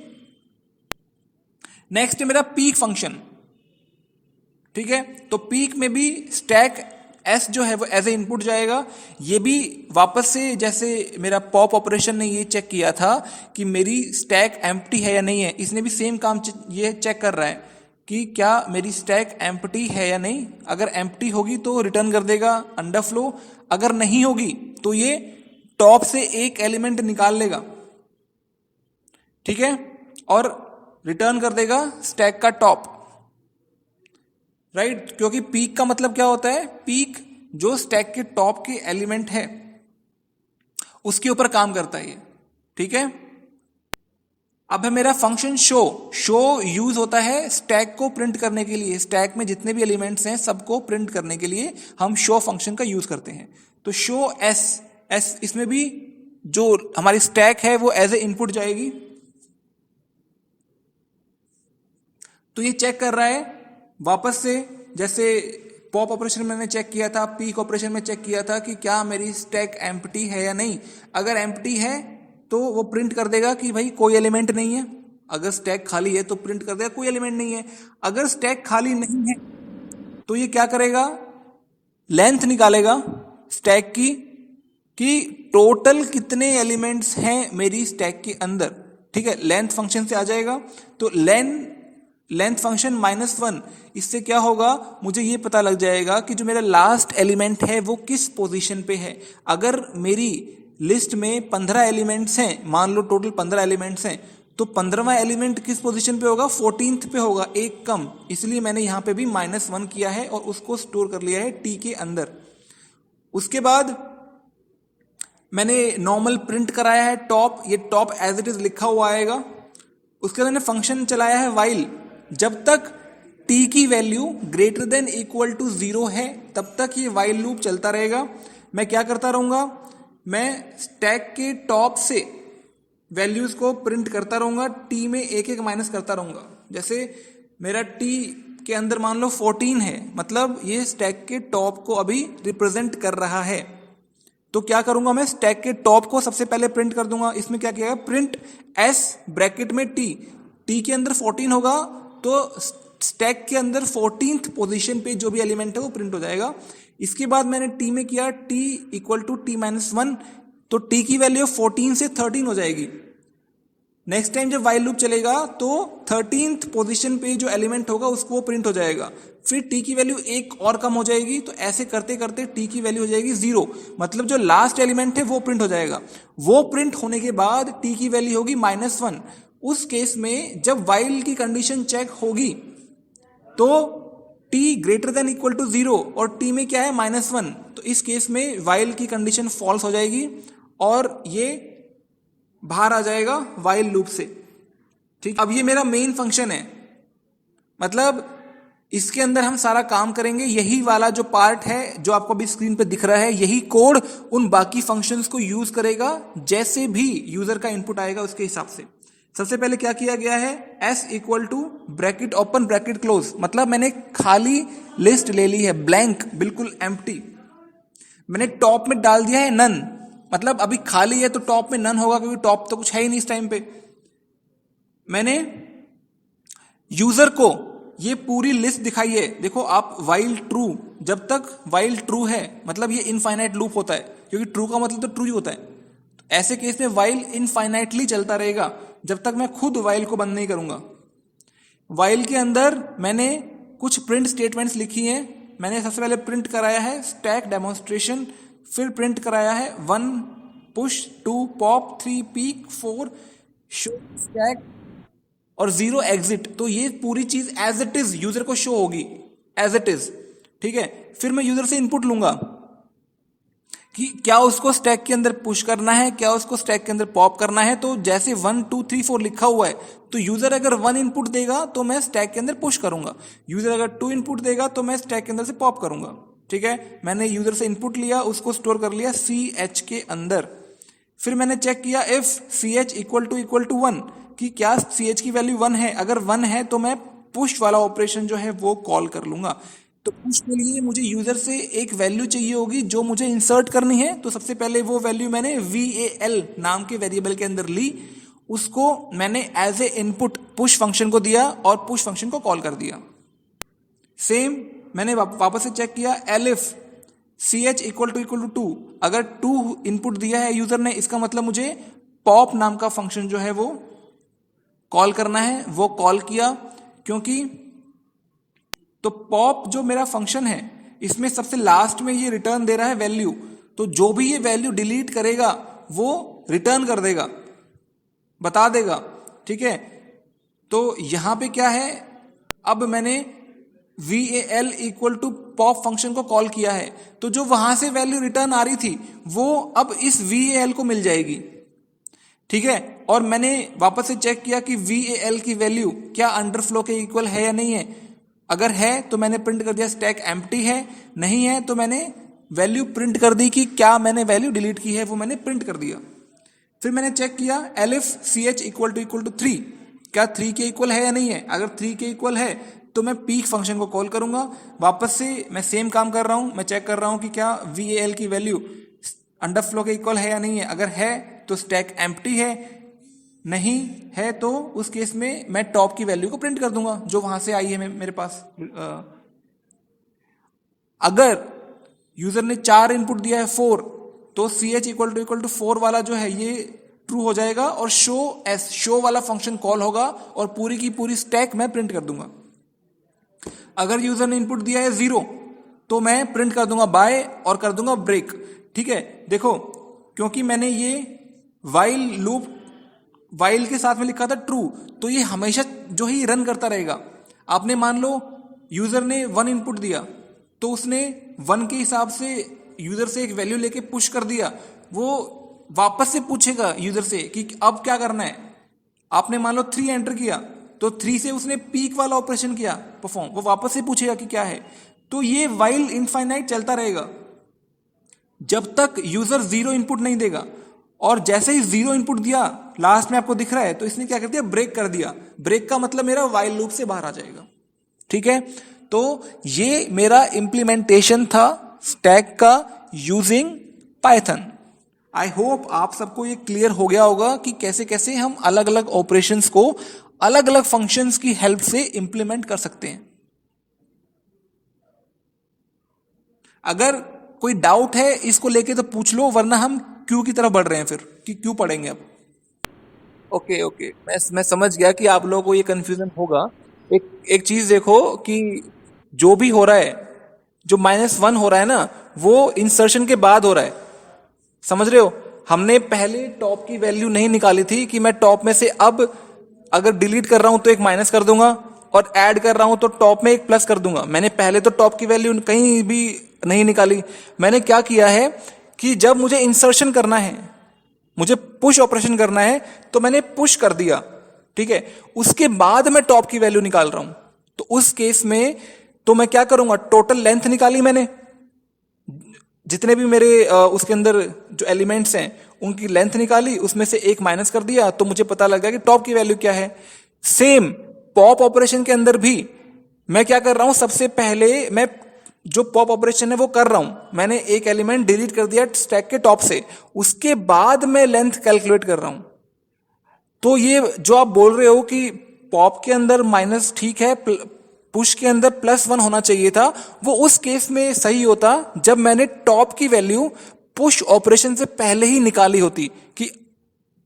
नेक्स्ट है मेरा पीक फंक्शन। ठीक है, तो पीक में भी स्टैक एस जो है वो एज ए इनपुट जाएगा। ये भी वापस से जैसे मेरा पॉप ऑपरेशन ने ये चेक किया था कि मेरी स्टैक एम्प्टी है या नहीं है, इसने भी सेम काम ये चेक कर रहा है कि क्या मेरी स्टैक एम्प्टी है या नहीं। अगर एम्प्टी होगी तो रिटर्न कर देगा अंडरफ्लो, अगर नहीं होगी तो ये टॉप से एक एलिमेंट निकाल लेगा। ठीक है, और रिटर्न कर देगा स्टैक का टॉप। राइट, क्योंकि पीक का मतलब क्या होता है, पीक जो स्टैक के टॉप के एलिमेंट है उसके ऊपर काम करता है ये, ठीक है। अब है मेरा फंक्शन शो। शो यूज होता है स्टैक को प्रिंट करने के लिए, स्टैक में जितने भी एलिमेंट्स हैं सबको प्रिंट करने के लिए हम शो फंक्शन का यूज करते हैं। तो शो एस इसमें भी जो हमारी स्टैक है वो एज ए इनपुट जाएगी। तो ये चेक कर रहा है वापस से, जैसे पॉप ऑपरेशन में मैंने चेक किया था, पीक ऑपरेशन में चेक किया था कि क्या मेरी स्टैक एम्प्टी है या नहीं। अगर एम्प्टी है तो वो प्रिंट कर देगा कि भाई कोई एलिमेंट नहीं है। अगर स्टैक खाली है तो प्रिंट कर देगा कोई एलिमेंट नहीं है। अगर स्टैक खाली नहीं है तो ये क्या करेगा, लेंथ निकालेगा स्टैक की कि टोटल कितने एलिमेंट्स हैं मेरी स्टैक के अंदर, ठीक है। लेंथ फंक्शन से आ जाएगा। तो लेंथ फंक्शन -1, इससे क्या होगा, मुझे ये पता लग जाएगा कि जो मेरा लास्ट एलिमेंट है वो किस पोजीशन पे है। अगर मेरी लिस्ट में 15 एलिमेंट्स हैं, मान लो टोटल 15 एलिमेंट्स हैं, तो 15वां एलिमेंट किस पोजीशन पे होगा, 14th पे होगा, एक कम। इसलिए मैंने यहां पे भी -1 किया है और उसको स्टोर कर लिया है टी के अंदर। उसके बाद मैंने नॉर्मल प्रिंट कराया है टॉप, ये टॉप एज इट इज लिखा हुआ आएगा। उसके बाद मैंने फंक्शन चलाया है वाइल। जब तक टी की value greater than equal to 0 है तब तक ये वाइल लूप चलता रहेगा। मैं क्या करता रहूंगा, मैं स्टैक के टॉप से वैल्यूज को प्रिंट करता रहूंगा, टी में एक एक माइनस करता रहूंगा। जैसे मेरा टी के अंदर मान लो 14 है, मतलब ये स्टैक के टॉप को अभी रिप्रेजेंट कर रहा है। तो क्या करूंगा, मैं स्टैक के टॉप को सबसे पहले प्रिंट कर दूंगा। इसमें क्या किया, प्रिंट एस ब्रैकेट में टी के अंदर 14 होगा तो स्टैक के अंदर 14th पोजीशन पे जो भी एलिमेंट है वो प्रिंट हो जाएगा। इसके बाद मैंने टी में किया टी इक्वल टू t-1, तो टी की वैल्यू 14 से 13 हो जाएगी। नेक्स्ट टाइम जब वाइल लूप चलेगा तो 13th पोजीशन पे जो एलिमेंट होगा उसको वो प्रिंट हो जाएगा। फिर टी की वैल्यू एक और कम हो जाएगी, तो ऐसे करते करते टी की वैल्यू हो जाएगी 0, मतलब जो लास्ट एलिमेंट है वो प्रिंट हो जाएगा। वो प्रिंट होने के बाद टी की वैल्यू होगी -1। उस केस में जब वाइल की कंडीशन चेक होगी तो t greater than equal to 0 और t में क्या है -1, तो इस केस में वाइल की कंडीशन फॉल्स हो जाएगी और ये बाहर आ जाएगा वाइल लूप से, ठीक। अब ये मेरा मेन फंक्शन है, मतलब इसके अंदर हम सारा काम करेंगे। यही वाला जो पार्ट है जो आपको अभी स्क्रीन पे दिख रहा है, यही कोड उन बाकी फंक्शंस को यूज करेगा जैसे भी यूजर का इनपुट आएगा उसके हिसाब से। सबसे पहले क्या किया गया है, s equal to bracket open bracket close, मतलब मैंने खाली लिस्ट ले ली है, ब्लैंक, बिल्कुल एम्प्टी। मैंने टॉप में डाल दिया है नन, मतलब अभी खाली है तो टॉप में नन होगा, क्योंकि टॉप तो कुछ है ही नहीं इस टाइम पे। मैंने यूजर को ये पूरी लिस्ट दिखाई है, देखो आप वाइल ट्रू, जब तक वाइल ट्रू है मतलब ये इनफाइनाइट लूप होता है, क्योंकि ट्रू का मतलब तो ट्रू ही होता है। तो ऐसे केस में वाइल इनफाइनाइटली चलता रहेगा जब तक मैं खुद वाइल को बंद नहीं करूंगा। वाइल के अंदर मैंने कुछ प्रिंट स्टेटमेंट्स लिखी हैं। मैंने सबसे पहले प्रिंट कराया है स्टैक डेमोन्स्ट्रेशन, फिर प्रिंट कराया है 1 push, 2 pop, 3 peak, 4 show stack और 0 एग्जिट। तो ये पूरी चीज एज इट इज यूजर को शो होगी एज इट इज, ठीक है। फिर मैं यूजर से इनपुट लूंगा कि क्या उसको स्टैक के अंदर पुश करना है, क्या उसको स्टैक के अंदर पॉप करना है। तो जैसे 1 2 3 4 लिखा हुआ है, तो यूजर अगर 1 इनपुट देगा तो मैं स्टैक के अंदर पुश करूंगा, यूजर अगर 2 इनपुट देगा तो मैं स्टैक के अंदर से पॉप करूंगा, ठीक है। मैंने यूजर से इनपुट लिया, उसको स्टोर कर लिया ch के अंदर। फिर मैंने चेक किया इफ ch इक्वल टू 1 कि क्या ch की वैल्यू 1 है। अगर 1 है तो मैं पुश वाला ऑपरेशन जो है वो कॉल कर लूंगा। तो पुश के लिए मुझे यूजर से एक वैल्यू चाहिए होगी जो मुझे इंसर्ट करनी है। तो सबसे पहले वो वैल्यू मैंने val नाम के वेरिएबल के अंदर ली, उसको मैंने as a input push function को दिया और पुश फंक्शन को कॉल कर दिया। सेम मैंने वापस से चेक किया elif ch इक्वल टू 2, अगर 2 इनपुट दिया है यूजर ने, इसका मतलब मुझे पॉप नाम का फंक्शन जो है वो कॉल करना है। वो कॉल किया, क्योंकि तो पॉप जो मेरा फंक्शन है इसमें सबसे लास्ट में ये रिटर्न दे रहा है वैल्यू, तो जो भी ये वैल्यू डिलीट करेगा वो रिटर्न कर देगा, बता देगा, ठीक है। तो यहां पे क्या है, अब मैंने VAL equal to pop function को कॉल किया है, तो जो वहां से वैल्यू रिटर्न आ रही थी वो अब इस VAL को मिल जाएगी, ठीक है। और मैंने वापस से चेक किया कि VAL की वैल्यू क्या अंडरफ्लो के इक्वल है या नहीं है। अगर है तो मैंने प्रिंट कर दिया स्टैक एम्प्टी है, नहीं है तो मैंने वैल्यू प्रिंट कर दी कि क्या मैंने वैल्यू डिलीट की है, वो मैंने प्रिंट कर दिया। फिर मैंने चेक किया elif ch इक्वल टू 3, क्या 3 के इक्वल है या नहीं है। अगर 3 के इक्वल है तो मैं पीक फंक्शन को कॉल करूंगा। वापस से मैं सेम काम कर रहा हूं, मैं चेक कर रहा हूं कि क्या VAL की वैल्यू अंडरफ्लो के इक्वल है या नहीं है। अगर है तो स्टैक एम्प्टी है, नहीं है तो उस केस में मैं टॉप की वैल्यू को प्रिंट कर दूंगा जो वहां से आई है मेरे पास। अगर यूजर ने 4 इनपुट दिया है 4, तो ch इक्वल टू 4 वाला जो है ये ट्रू हो जाएगा और शो वाला फंक्शन कॉल होगा और पूरी की पूरी स्टैक मैं प्रिंट कर दूंगा। अगर यूजर ने इनपुट दिया है 0, तो मैं प्रिंट कर दूंगा बाय और कर दूंगा ब्रेक, ठीक है। देखो क्योंकि मैंने ये वाइल के साथ में लिखा था ट्रू, तो ये हमेशा जो ही रन करता रहेगा। आपने मान लो यूजर ने 1 इनपुट दिया, तो उसने 1 के हिसाब से यूजर से एक वैल्यू लेके पुश कर दिया, वो वापस से पूछेगा यूजर से कि अब क्या करना है। आपने मान लो 3 एंटर किया, तो 3 से उसने पीक वाला ऑपरेशन किया परफॉर्म, वो वापस से पूछेगा कि क्या है। तो ये वाइल इनफाइनाइट चलता रहेगा जब तक यूजर 0 इनपुट नहीं देगा। और जैसे ही 0 इनपुट दिया, लास्ट में आपको दिख रहा है, तो इसने क्या कर दिया, ब्रेक कर दिया। ब्रेक का मतलब मेरा वाइल लूप से बाहर आ जाएगा, ठीक है। तो ये मेरा इंप्लीमेंटेशन था स्टैक का यूजिंग पाइथन। आई होप आप सबको ये क्लियर हो गया होगा कि कैसे कैसे हम अलग अलग ऑपरेशंस को अलग अलग फंक्शंस की हेल्प से इंप्लीमेंट कर सकते हैं। अगर कोई डाउट है इसको लेके तो पूछ लो, वरना हम क्यू की तरफ बढ़ रहे हैं फिर कि क्यू पढ़ेंगे अब। ओके मैं समझ गया कि आप लोगों को ये कंफ्यूजन होगा। एक चीज देखो कि जो भी हो रहा है, जो -1 हो रहा है ना, वो इंसर्शन के बाद हो रहा है, समझ रहे हो। हमने पहले टॉप की वैल्यू नहीं निकाली थी कि मैं टॉप में से अब अगर डिलीट कर रहा हूं तो एक माइनस कर दूंगा और ऐड कर रहा हूं तो टॉप में एक प्लस कर दूंगा। मैंने पहले तो टॉप की वैल्यू कहीं भी नहीं निकाली। मैंने क्या किया है कि जब मुझे इंसर्शन करना है, मुझे पुश ऑपरेशन करना है, तो मैंने पुश कर दिया, ठीक है। उसके बाद मैं टॉप की वैल्यू निकाल रहा हूं, तो उस केस में तो मैं क्या करूंगा, टोटल लेंथ निकाली मैंने, जितने भी मेरे उसके अंदर जो एलिमेंट्स हैं उनकी लेंथ निकाली, उसमें से एक माइनस कर दिया, तो मुझे पता लग गया कि टॉप की वैल्यू क्या है। सेम पॉप ऑपरेशन के अंदर भी मैं क्या कर रहा हूं, सबसे पहले मैं जो पॉप ऑपरेशन है वो कर रहा हूं, मैंने एक एलिमेंट डिलीट कर दिया स्टैक के टॉप से, उसके बाद मैं लेंथ कैलकुलेट कर रहा हूं। तो ये जो आप बोल रहे हो कि पॉप के अंदर माइनस ठीक है, पुश के अंदर +1 होना चाहिए था, वो उस केस में सही होता जब मैंने टॉप की वैल्यू पुश ऑपरेशन से पहले ही निकाली होती, कि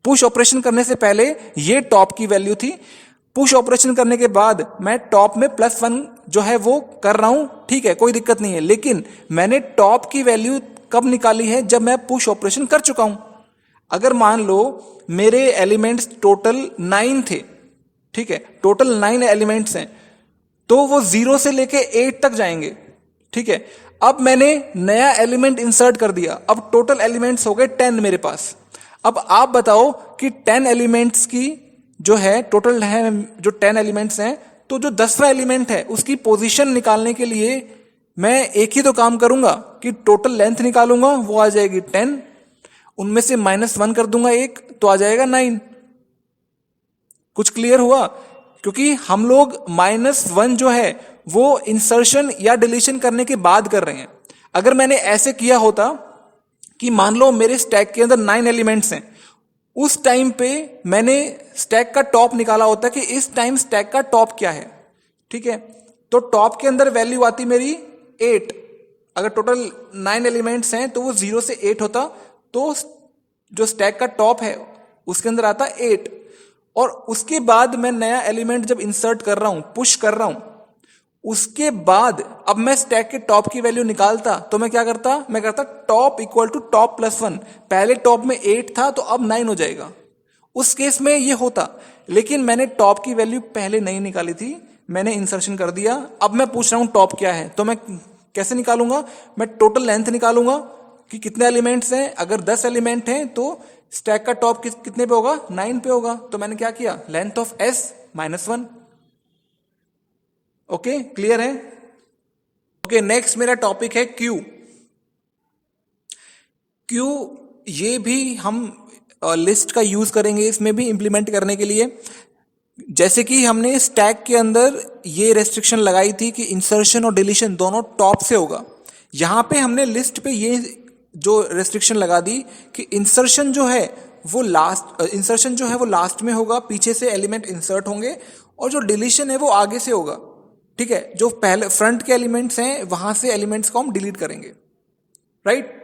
पुश ऑपरेशन करने से पहले ये टॉप की वैल्यू थी, पुश ऑपरेशन करने के बाद मैं टॉप में +1 जो है वो कर रहा हूं, ठीक है, कोई दिक्कत नहीं है। लेकिन मैंने टॉप की वैल्यू कब निकाली है, जब मैं पुश ऑपरेशन कर चुका हूं। अगर मान लो मेरे एलिमेंट्स टोटल 9 थे, ठीक है, टोटल 9 एलिमेंट्स हैं, तो वो 0 से लेके 8 तक जाएंगे, ठीक है। अब मैंने नया एलिमेंट इंसर्ट कर दिया, अब टोटल एलिमेंट्स हो गए 10 मेरे पास। अब आप बताओ कि 10 एलिमेंट्स की जो है टोटल है, जो 10 एलिमेंट्स हैं, तो जो 10वां एलिमेंट है उसकी पोजीशन निकालने के लिए मैं एक ही तो काम करूंगा कि टोटल लेंथ निकालूंगा, वो आ जाएगी 10, उनमें से -1 कर दूंगा एक, तो आ जाएगा 9। कुछ क्लियर हुआ? क्योंकि हम लोग -1 जो है वो इंसर्शन या डिलीशन करने के बाद कर रहे हैं। अगर मैंने ऐसे किया होता कि मान लो मेरे स्टैक के अंदर 9 एलिमेंट्स हैं, उस टाइम पे मैंने स्टैक का टॉप निकाला होता कि इस टाइम स्टैक का टॉप क्या है, ठीक है। तो टॉप के अंदर वैल्यू आती मेरी 8, अगर टोटल 9 एलिमेंट्स हैं तो वो 0 से 8 होता, तो जो स्टैक का टॉप है उसके अंदर आता 8। और उसके बाद मैं नया एलिमेंट जब इंसर्ट कर रहा हूं, पुश कर रहा हूं, उसके बाद अब मैं स्टैक के टॉप की वैल्यू निकालता, तो मैं क्या करता, मैं करता टॉप इक्वल टू टॉप +1। पहले टॉप में 8 था तो अब 9 हो जाएगा, उस केस में ये होता। लेकिन मैंने टॉप की वैल्यू पहले नहीं निकाली थी, मैंने इंसर्शन कर दिया, अब मैं पूछ रहा हूं टॉप क्या है, तो मैं कैसे निकालूंगा, मैं टोटल लेंथ निकालूंगा कि कितने एलिमेंट्स हैं। अगर 10 एलिमेंट हैं तो स्टैक का टॉप कितने पे होगा, 9 पे होगा। तो मैंने क्या किया, length of S -1। Okay, clear है। ओके, नेक्स्ट मेरा टॉपिक है Q। Q ये भी हम लिस्ट का यूज करेंगे इसमें भी इंप्लीमेंट करने के लिए। जैसे कि हमने स्टैक के अंदर ये रेस्ट्रिक्शन लगाई थी कि इंसर्शन और डिलीशन दोनों टॉप से होगा, यहां पे हमने लिस्ट पे ये जो रेस्ट्रिक्शन लगा दी कि इंसर्शन जो है वो लास्ट में होगा, पीछे से एलिमेंट इंसर्ट होंगे, और जो डिलीशन है वो आगे से होगा। ठीक है, जो पहले फ्रंट के एलिमेंट्स हैं वहां से एलिमेंट्स को हम डिलीट करेंगे, राइट।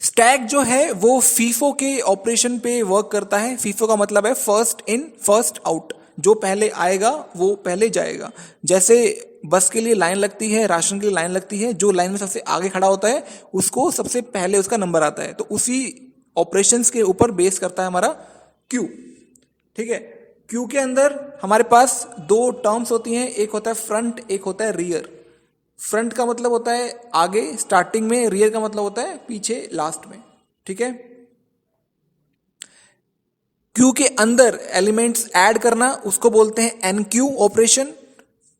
स्टैक जो है वो फीफो के ऑपरेशन पे वर्क करता है। फीफो का मतलब है फर्स्ट इन फर्स्ट आउट, जो पहले आएगा वो पहले जाएगा। जैसे बस के लिए लाइन लगती है, राशन के लिए लाइन लगती है, जो लाइन में सबसे आगे खड़ा होता है उसको सबसे पहले उसका नंबर आता है। तो उसी ऑपरेशंस के ऊपर बेस करता है हमारा क्यू। ठीक है, क्यू के अंदर हमारे पास दो टर्म्स होती हैं, एक होता है फ्रंट, एक होता है रियर। फ्रंट का मतलब होता है आगे स्टार्टिंग में, रियर का मतलब होता है पीछे लास्ट में। ठीक है, क्यू के अंदर एलिमेंट्स ऐड करना उसको बोलते हैं एनक्यू ऑपरेशन।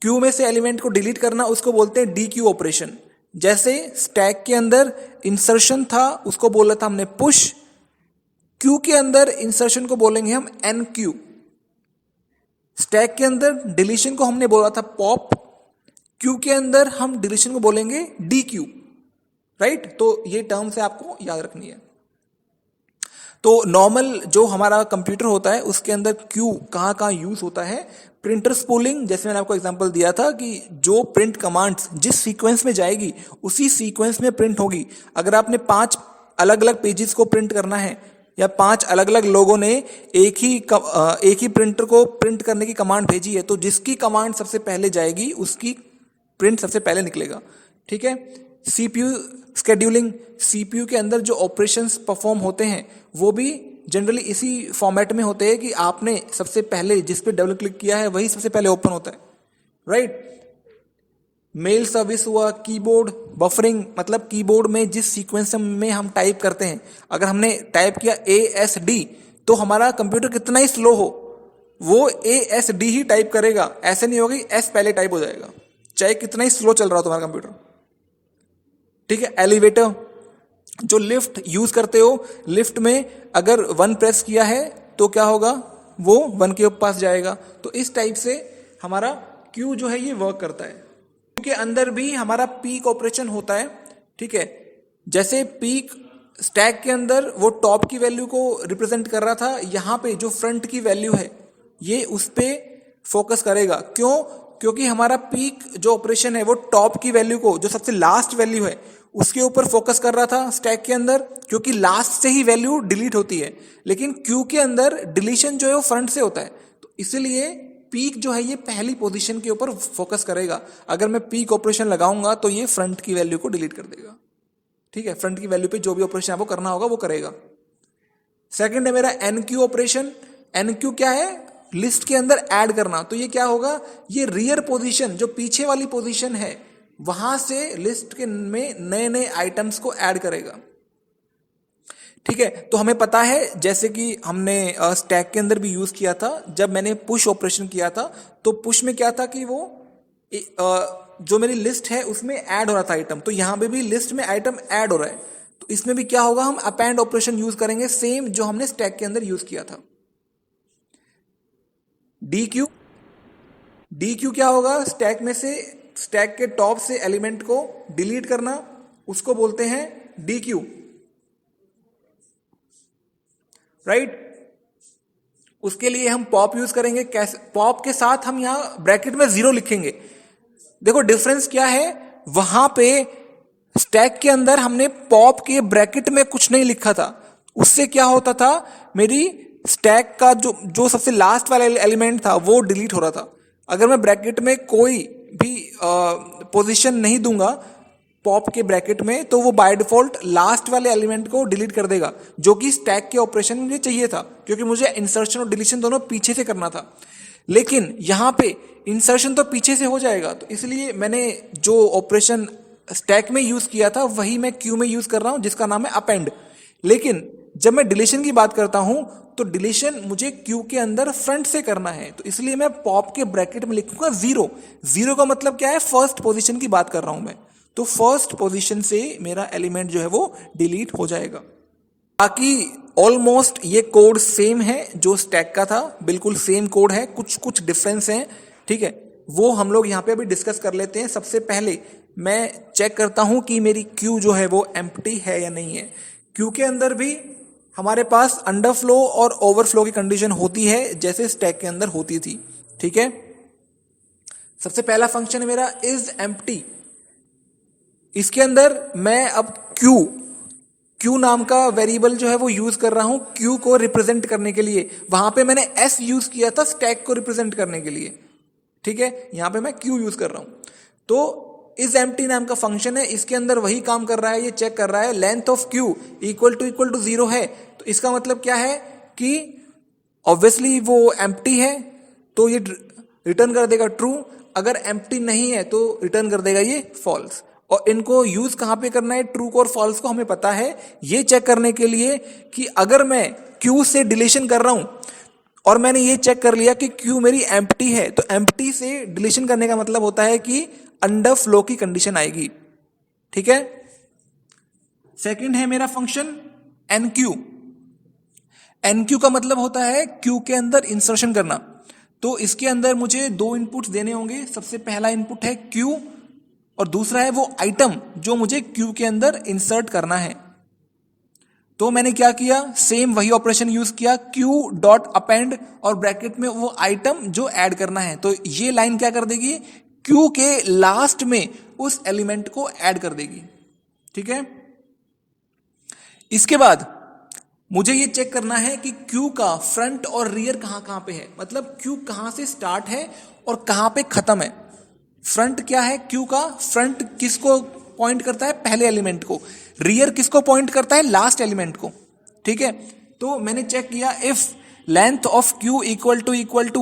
क्यू में से एलिमेंट को डिलीट करना उसको बोलते हैं डीक्यू ऑपरेशन। जैसे स्टैक के अंदर इंसर्शन था उसको बोला था हमने पुश, क्यू के अंदर इंसर्शन को बोलेंगे हम एनक्यू। स्टैक के अंदर डिलीशन को हमने बोला था पॉप, क्यू के अंदर हम डिलीशन को बोलेंगे डी क्यू, राइट। तो ये टर्म से आपको याद रखनी है। तो नॉर्मल जो हमारा कंप्यूटर होता है उसके अंदर क्यू कहाँ कहाँ यूज होता है। प्रिंटर स्पूलिंग, जैसे मैंने आपको एग्जांपल दिया था कि जो प्रिंट कमांड्स जिस सीक्वेंस में जाएगी उसी सीक्वेंस में प्रिंट होगी। अगर आपने 5 अलग अलग पेजेस को प्रिंट करना है या 5 अलग अलग लोगों ने एक ही प्रिंटर को प्रिंट करने की कमांड भेजी है, तो जिसकी कमांड सबसे पहले जाएगी उसकी प्रिंट सबसे पहले निकलेगा। ठीक है, सीपीयू स्केड्यूलिंग, सीपीयू के अंदर जो ऑपरेशंस परफॉर्म होते हैं वो भी जनरली इसी फॉर्मेट में होते हैं कि आपने सबसे पहले जिस पे डबल क्लिक किया है वही सबसे पहले ओपन होता है, राइट। मेल सर्विस हुआ, कीबोर्ड बफरिंग, मतलब कीबोर्ड में जिस सीक्वेंस में हम टाइप करते हैं, अगर हमने टाइप किया ASD तो हमारा कंप्यूटर कितना ही स्लो हो वो ASD ही टाइप करेगा, ऐसे नहीं होगी S पहले टाइप हो जाएगा, चाहे कितना ही स्लो चल रहा हो तुम्हारा कंप्यूटर। ठीक है, एलिवेटर, जो लिफ्ट यूज करते हो, लिफ्ट में अगर 1 प्रेस किया है तो क्या होगा, वो 1 के पास जाएगा। तो इस टाइप से हमारा क्यू जो है ये वर्क करता है। क्यू के अंदर भी हमारा पीक ऑपरेशन होता है। ठीक है, जैसे पीक स्टैक के अंदर वो टॉप की वैल्यू को रिप्रेजेंट कर रहा था, यहां पे जो फ्रंट की वैल्यू है ये उस पे फोकस करेगा। क्यों? क्योंकि हमारा पीक जो ऑपरेशन है वो टॉप की वैल्यू को, जो सबसे लास्ट वैल्यू है उसके ऊपर फोकस कर रहा था स्टैक के अंदर, क्योंकि लास्ट से ही वैल्यू डिलीट होती है। लेकिन क्यू के अंदर डिलीशन जो है वो फ्रंट से होता है, तो इसलिए पीक जो है ये पहली पोजीशन के ऊपर फोकस करेगा। अगर मैं पीक ऑपरेशन लगाऊंगा तो ये फ्रंट की वैल्यू को डिलीट कर देगा। ठीक है, फ्रंट की वैल्यू पे जो भी ऑपरेशन आपको करना होगा वो करेगा। सेकंड है मेरा एनक्यू ऑपरेशन। एनक्यू क्या है? लिस्ट के अंदर ऐड करना। तो ये क्या होगा, ये रियर पोजीशन जो पीछे वाली पोजीशन है वहां से लिस्ट के में नए नए आइटम्स को ऐड करेगा। ठीक है, तो हमें पता है जैसे कि हमने स्टैक के अंदर भी यूज किया था, जब मैंने पुश ऑपरेशन किया था तो पुश में क्या था कि वो जो मेरी लिस्ट है उसमें ऐड हो रहा था आइटम, तो यहां पे भी लिस्ट में आइटम ऐड हो रहा है। तो इसमें भी क्या होगा, हम अपेंड ऑपरेशन यूज करेंगे सेम जो हमने स्टैक के अंदर यूज किया था। डी क्यू क्या होगा, स्टैक में से, स्टैक के टॉप से एलिमेंट को डिलीट करना, उसको बोलते हैं डी क्यू, राइट। उसके लिए हम पॉप यूज करेंगे। कैसे? पॉप के साथ हम यहां ब्रैकेट में 0 लिखेंगे। देखो डिफरेंस क्या है, वहां पे स्टैक के अंदर हमने पॉप के ब्रैकेट में कुछ नहीं लिखा था, उससे क्या होता था, मेरी स्टैक का जो सबसे लास्ट वाला एलिमेंट था वो डिलीट हो रहा था। अगर मैं ब्रैकेट में कोई भी पोजीशन नहीं दूंगा पॉप के ब्रैकेट में, तो वो बाय डिफॉल्ट लास्ट वाले एलिमेंट को डिलीट कर देगा, जो कि स्टैक के ऑपरेशन में मुझे चाहिए था, क्योंकि मुझे इंसर्शन और डिलीशन दोनों पीछे से करना था। लेकिन यहाँ पे इंसर्शन तो पीछे से हो जाएगा, तो इसलिए मैंने जो ऑपरेशन स्टैक में यूज किया था वही मैं क्यू में यूज कर रहा हूं, जिसका नाम है अपेंड। लेकिन जब मैं डिलीशन की बात करता हूं तो डिलीशन मुझे क्यू के अंदर फ्रंट से करना है, तो इसलिए मैं पॉप के ब्रैकेट में लिखूंगा 0। 0 का मतलब क्या है, फर्स्ट पोजीशन की बात कर रहा हूं मैं, तो फर्स्ट पोजीशन से मेरा एलिमेंट जो है वो डिलीट हो जाएगा। बाकी ऑलमोस्ट ये कोड सेम है जो स्टैक का था, बिल्कुल सेम कोड है, कुछ कुछ डिफरेंस है, ठीक है, वो हम लोग यहाँ पे अभी डिस्कस कर लेते हैं। सबसे पहले मैं चेक करता हूं कि मेरी क्यू जो है वो एम्प्टी है या नहीं है। क्यू के अंदर भी हमारे पास अंडरफ्लो और ओवरफ्लो की कंडीशन होती है जैसे स्टैक के अंदर होती थी, ठीक है। सबसे पहला फंक्शन है मेरा इज एम्प्टी। इसके अंदर मैं अब क्यू नाम का वेरिएबल जो है वो यूज कर रहा हूं क्यू को रिप्रेजेंट करने के लिए। वहां पे मैंने एस यूज किया था स्टैक को रिप्रेजेंट करने के लिए, ठीक है, यहां पे मैं क्यू यूज कर रहा हूं। तो इज एम्प्टी नाम का फंक्शन है, इसके अंदर वही काम कर रहा है, ये चेक कर रहा है length of queue equal to 0 है, तो इसका मतलब क्या है कि ऑब्वियसली वो एम्प्टी है तो ये रिटर्न कर देगा ट्रू, अगर एम्प्टी नहीं है तो रिटर्न कर देगा ये फॉल्स। और इनको यूज कहां पे करना है, ट्रू को और फॉल्स को हमें पता है, ये चेक करने के लिए कि अगर मैं क्यू से डिलीशन कर रहा हूं और मैंने ये चेक कर लिया कि क्यू मेरी एम्प्टी है, तो एम्प्टी से डिलीशन करने का मतलब होता है कि अंडर फ्लो की कंडीशन आएगी, ठीक है। सेकंड है मेरा फंक्शन एनक्यू। एनक्यू का मतलब होता है क्यू के अंदर इंसर्शन करना। तो इसके अंदर मुझे 2 इनपुट्स देने होंगे, सबसे पहला इनपुट है क्यू और दूसरा है वो आइटम जो मुझे क्यू के अंदर इंसर्ट करना है। तो मैंने क्या किया, सेम वही ऑपरेशन यूज किया, क्यू डॉट अपेंड और ब्रैकेट में वो आइटम जो ऐड करना है, तो ये लाइन क्या कर देगी, क्यू के लास्ट में उस एलिमेंट को ऐड कर देगी, ठीक है। इसके बाद मुझे ये चेक करना है कि क्यू का फ्रंट और रियर कहां पे है, मतलब क्यू कहां से स्टार्ट है और कहां पे खत्म है। फ्रंट क्या है क्यू का, फ्रंट किसको पॉइंट करता है, पहले एलिमेंट को, रियर किसको पॉइंट करता है, लास्ट एलिमेंट को, ठीक है। तो मैंने चेक किया if length of queue equal to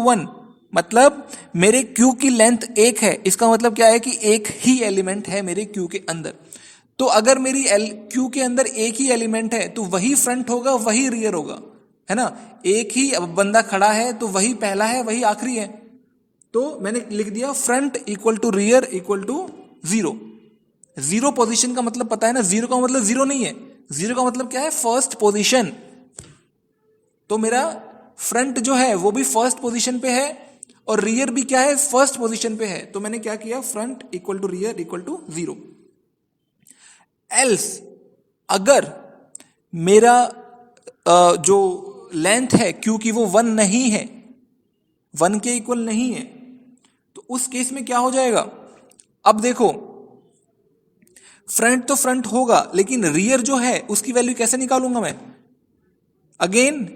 1, मतलब मेरे क्यू की लेंथ 1 है, इसका मतलब क्या है कि एक ही एलिमेंट है मेरे क्यू के अंदर। तो अगर मेरी क्यू के अंदर एक ही एलिमेंट है तो वही फ्रंट होगा वही रियर होगा, है ना, एक ही बंदा खड़ा है तो वही पहला है वही आखिरी है। तो मैंने लिख दिया front equal to rear equal to 0। 0 position का मतलब पता है ना, 0 का मतलब 0 नहीं है, 0 का मतलब क्या है, फर्स्ट पोजीशन। तो मेरा फ्रंट जो है वो भी फर्स्ट पोजीशन पे है और रियर भी क्या है, फर्स्ट पोजीशन पे है। तो मैंने क्या किया, front equal to rear equal to 0। Else अगर मेरा जो लेंथ है क्यू की वो 1 नहीं है, 1 के इक्वल नहीं है, तो उस केस में क्या हो जाएगा। अब देखो फ्रंट तो फ्रंट होगा लेकिन रियर जो है उसकी वैल्यू कैसे निकालूंगा मैं। अगेन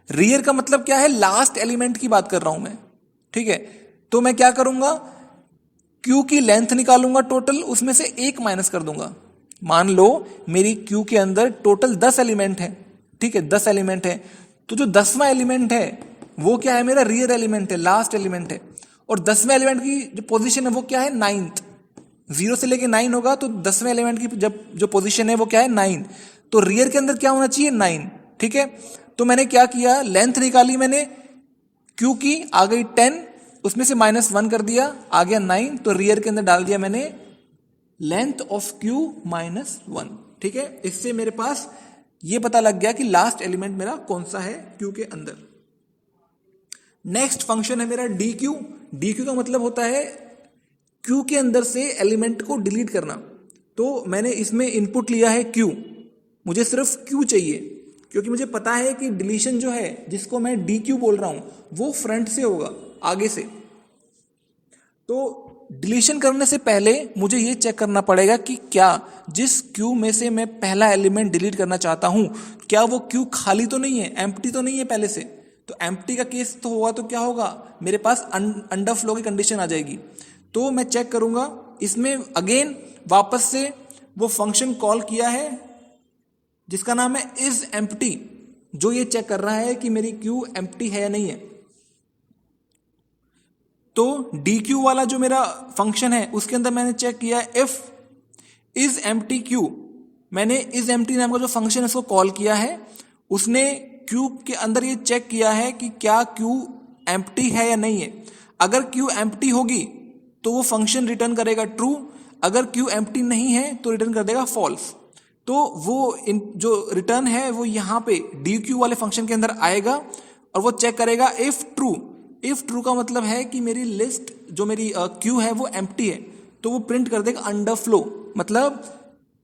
रियर का मतलब क्या है, लास्ट एलिमेंट की बात कर रहा हूं मैं, ठीक है। तो मैं क्या करूंगा, क्यू की लेंथ निकालूंगा टोटल, उसमें से 1 माइनस कर दूंगा। मान लो मेरी क्यू के अंदर टोटल 10 एलिमेंट है, ठीक है, 10 एलिमेंट है, तो जो 10वां एलिमेंट है वो क्या है, मेरा रियर एलिमेंट है, लास्ट एलिमेंट है। और 10वें एलिमेंट की जो पोजीशन है वो क्या है, 9th। 0 से लेके 9 होगा तो 10वें एलिमेंट की जब जो पोजीशन है वो क्या है, 9। तो रियर के अंदर क्या होना चाहिए, 9, ठीक है। तो मैंने क्या किया, लेंथ निकाली मैंने क्यू की, आ गई 10, उसमें से -1 कर दिया, आ गया 9, तो रियर के अंदर डाल दिया मैंने लेंथ ऑफ क्यू -1, ठीक है। इससे मेरे पास ये पता लग गया कि लास्ट एलिमेंट मेरा कौन सा है क्यू के अंदर। नेक्स्ट फंक्शन है मेरा डी क्यू। डी क्यू का मतलब होता है क्यू के अंदर से एलिमेंट को डिलीट करना। तो मैंने इसमें इनपुट लिया है क्यू, मुझे सिर्फ क्यू चाहिए क्योंकि मुझे पता है कि डिलीशन जो है जिसको मैं डी क्यू बोल रहा हूं वो फ्रंट से होगा, आगे से। तो डिलीशन करने से पहले मुझे ये चेक करना पड़ेगा कि क्या जिस क्यू में से मैं पहला एलिमेंट डिलीट करना चाहता हूं क्या वो क्यू खाली तो नहीं है, एम्प्टी तो नहीं है पहले से। तो एम्प्टी का केस तो होगा तो क्या होगा, मेरे पास अंडरफ्लो की कंडीशन आ जाएगी। तो मैं चेक करूंगा इसमें, अगेन वापस से वो फंक्शन कॉल किया है जिसका नाम है इज एम्प्टी, जो ये चेक कर रहा है कि मेरी क्यू एम्प्टी है या नहीं है। तो डी क्यू वाला जो मेरा फंक्शन है उसके अंदर मैंने चेक किया इफ इज एम्प्टी क्यू, मैंने इज एम्प्टी नाम का जो फंक्शन है उसको कॉल किया है, उसने क्यू के अंदर ये चेक किया है कि क्या क्यू एम्प्टी है या नहीं है। अगर क्यू एम्प्टी होगी तो वो फंक्शन रिटर्न करेगा ट्रू, अगर क्यू एम्प्टी नहीं है तो रिटर्न कर देगा फॉल्स। तो वो जो रिटर्न है वो यहाँ पे डी क्यू वाले फंक्शन के अंदर आएगा और वो चेक करेगा इफ ट्रू। इफ ट्रू का मतलब है कि मेरी लिस्ट जो मेरी क्यू है वो एम्प्टी है, तो वो प्रिंट कर देगा अंडर फ्लो, मतलब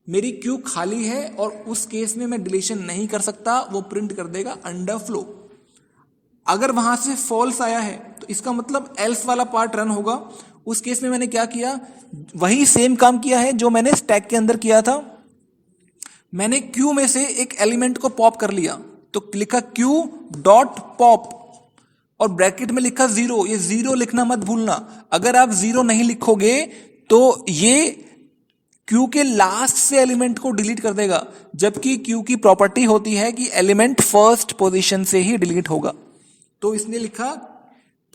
मेरी क्यू खाली है और उस केस में मैं डिलीशन नहीं कर सकता, वो प्रिंट कर देगा अंडर फ्लो। अगर वहां से फॉल्स आया है तो इसका मतलब एल्स वाला पार्ट रन होगा। उस केस में मैंने क्या किया, वही सेम काम किया है जो मैंने स्टैक के अंदर किया था। मैंने क्यू में से एक एलिमेंट को पॉप कर लिया, तो लिखा क्यू डॉट पॉप और ब्रैकेट में लिखा 0। ये 0 लिखना मत भूलना, अगर आप 0 नहीं लिखोगे तो ये क्यू के लास्ट से एलिमेंट को डिलीट कर देगा, जबकि क्यू की प्रॉपर्टी होती है कि एलिमेंट फर्स्ट पोजीशन से ही डिलीट होगा। तो इसने लिखा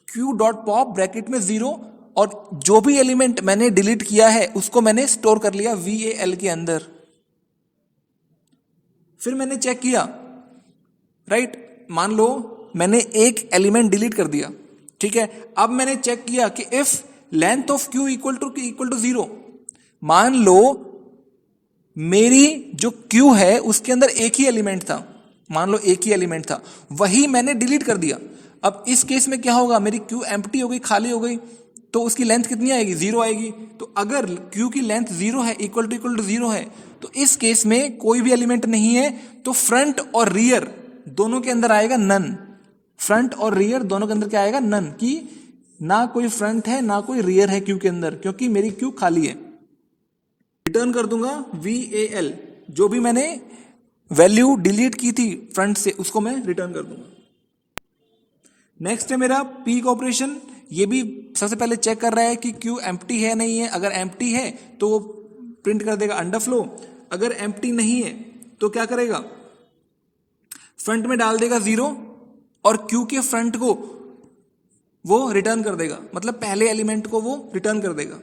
क्यू डॉट पॉप ब्रैकेट में 0 और जो भी एलिमेंट मैंने डिलीट किया है उसको मैंने स्टोर कर लिया VAL के अंदर। फिर मैंने चेक किया, राइट, मान लो मैंने एक एलिमेंट डिलीट कर दिया, ठीक है। अब मैंने चेक किया कि if length of queue equal to 0, मान लो मेरी जो क्यू है उसके अंदर एक ही एलिमेंट था, मान लो एक ही एलिमेंट था, वही मैंने डिलीट कर दिया। अब इस केस में क्या होगा, मेरी क्यू एम्प्टी हो गई, खाली हो गई, तो उसकी लेंथ कितनी आएगी, 0 आएगी। तो अगर क्यू की लेंथ 0 है, इक्वल टू 0 है, तो इस केस में कोई भी एलिमेंट नहीं है, तो फ्रंट और रियर दोनों के अंदर आएगा नन। फ्रंट और रियर दोनों के अंदर क्या आएगा, नन, कि ना कोई फ्रंट है ना कोई रियर है क्यू के अंदर, क्योंकि मेरी क्यू खाली है। रिटर्न कर दूंगा VAL, जो भी मैंने वैल्यू डिलीट की थी फ्रंट से उसको मैं रिटर्न कर दूंगा। नेक्स्ट है मेरा पीक ऑपरेशन। ये भी सबसे पहले चेक कर रहा है कि क्यू एम्प्टी है नहीं है। अगर एम्प्टी है तो वो प्रिंट कर देगा अंडरफ्लो, अगर एम्प्टी नहीं है तो क्या करेगा, फ्रंट में डाल देगा 0 और क्यू के फ्रंट को वो रिटर्न कर देगा, मतलब पहले एलिमेंट को वो रिटर्न कर देगा।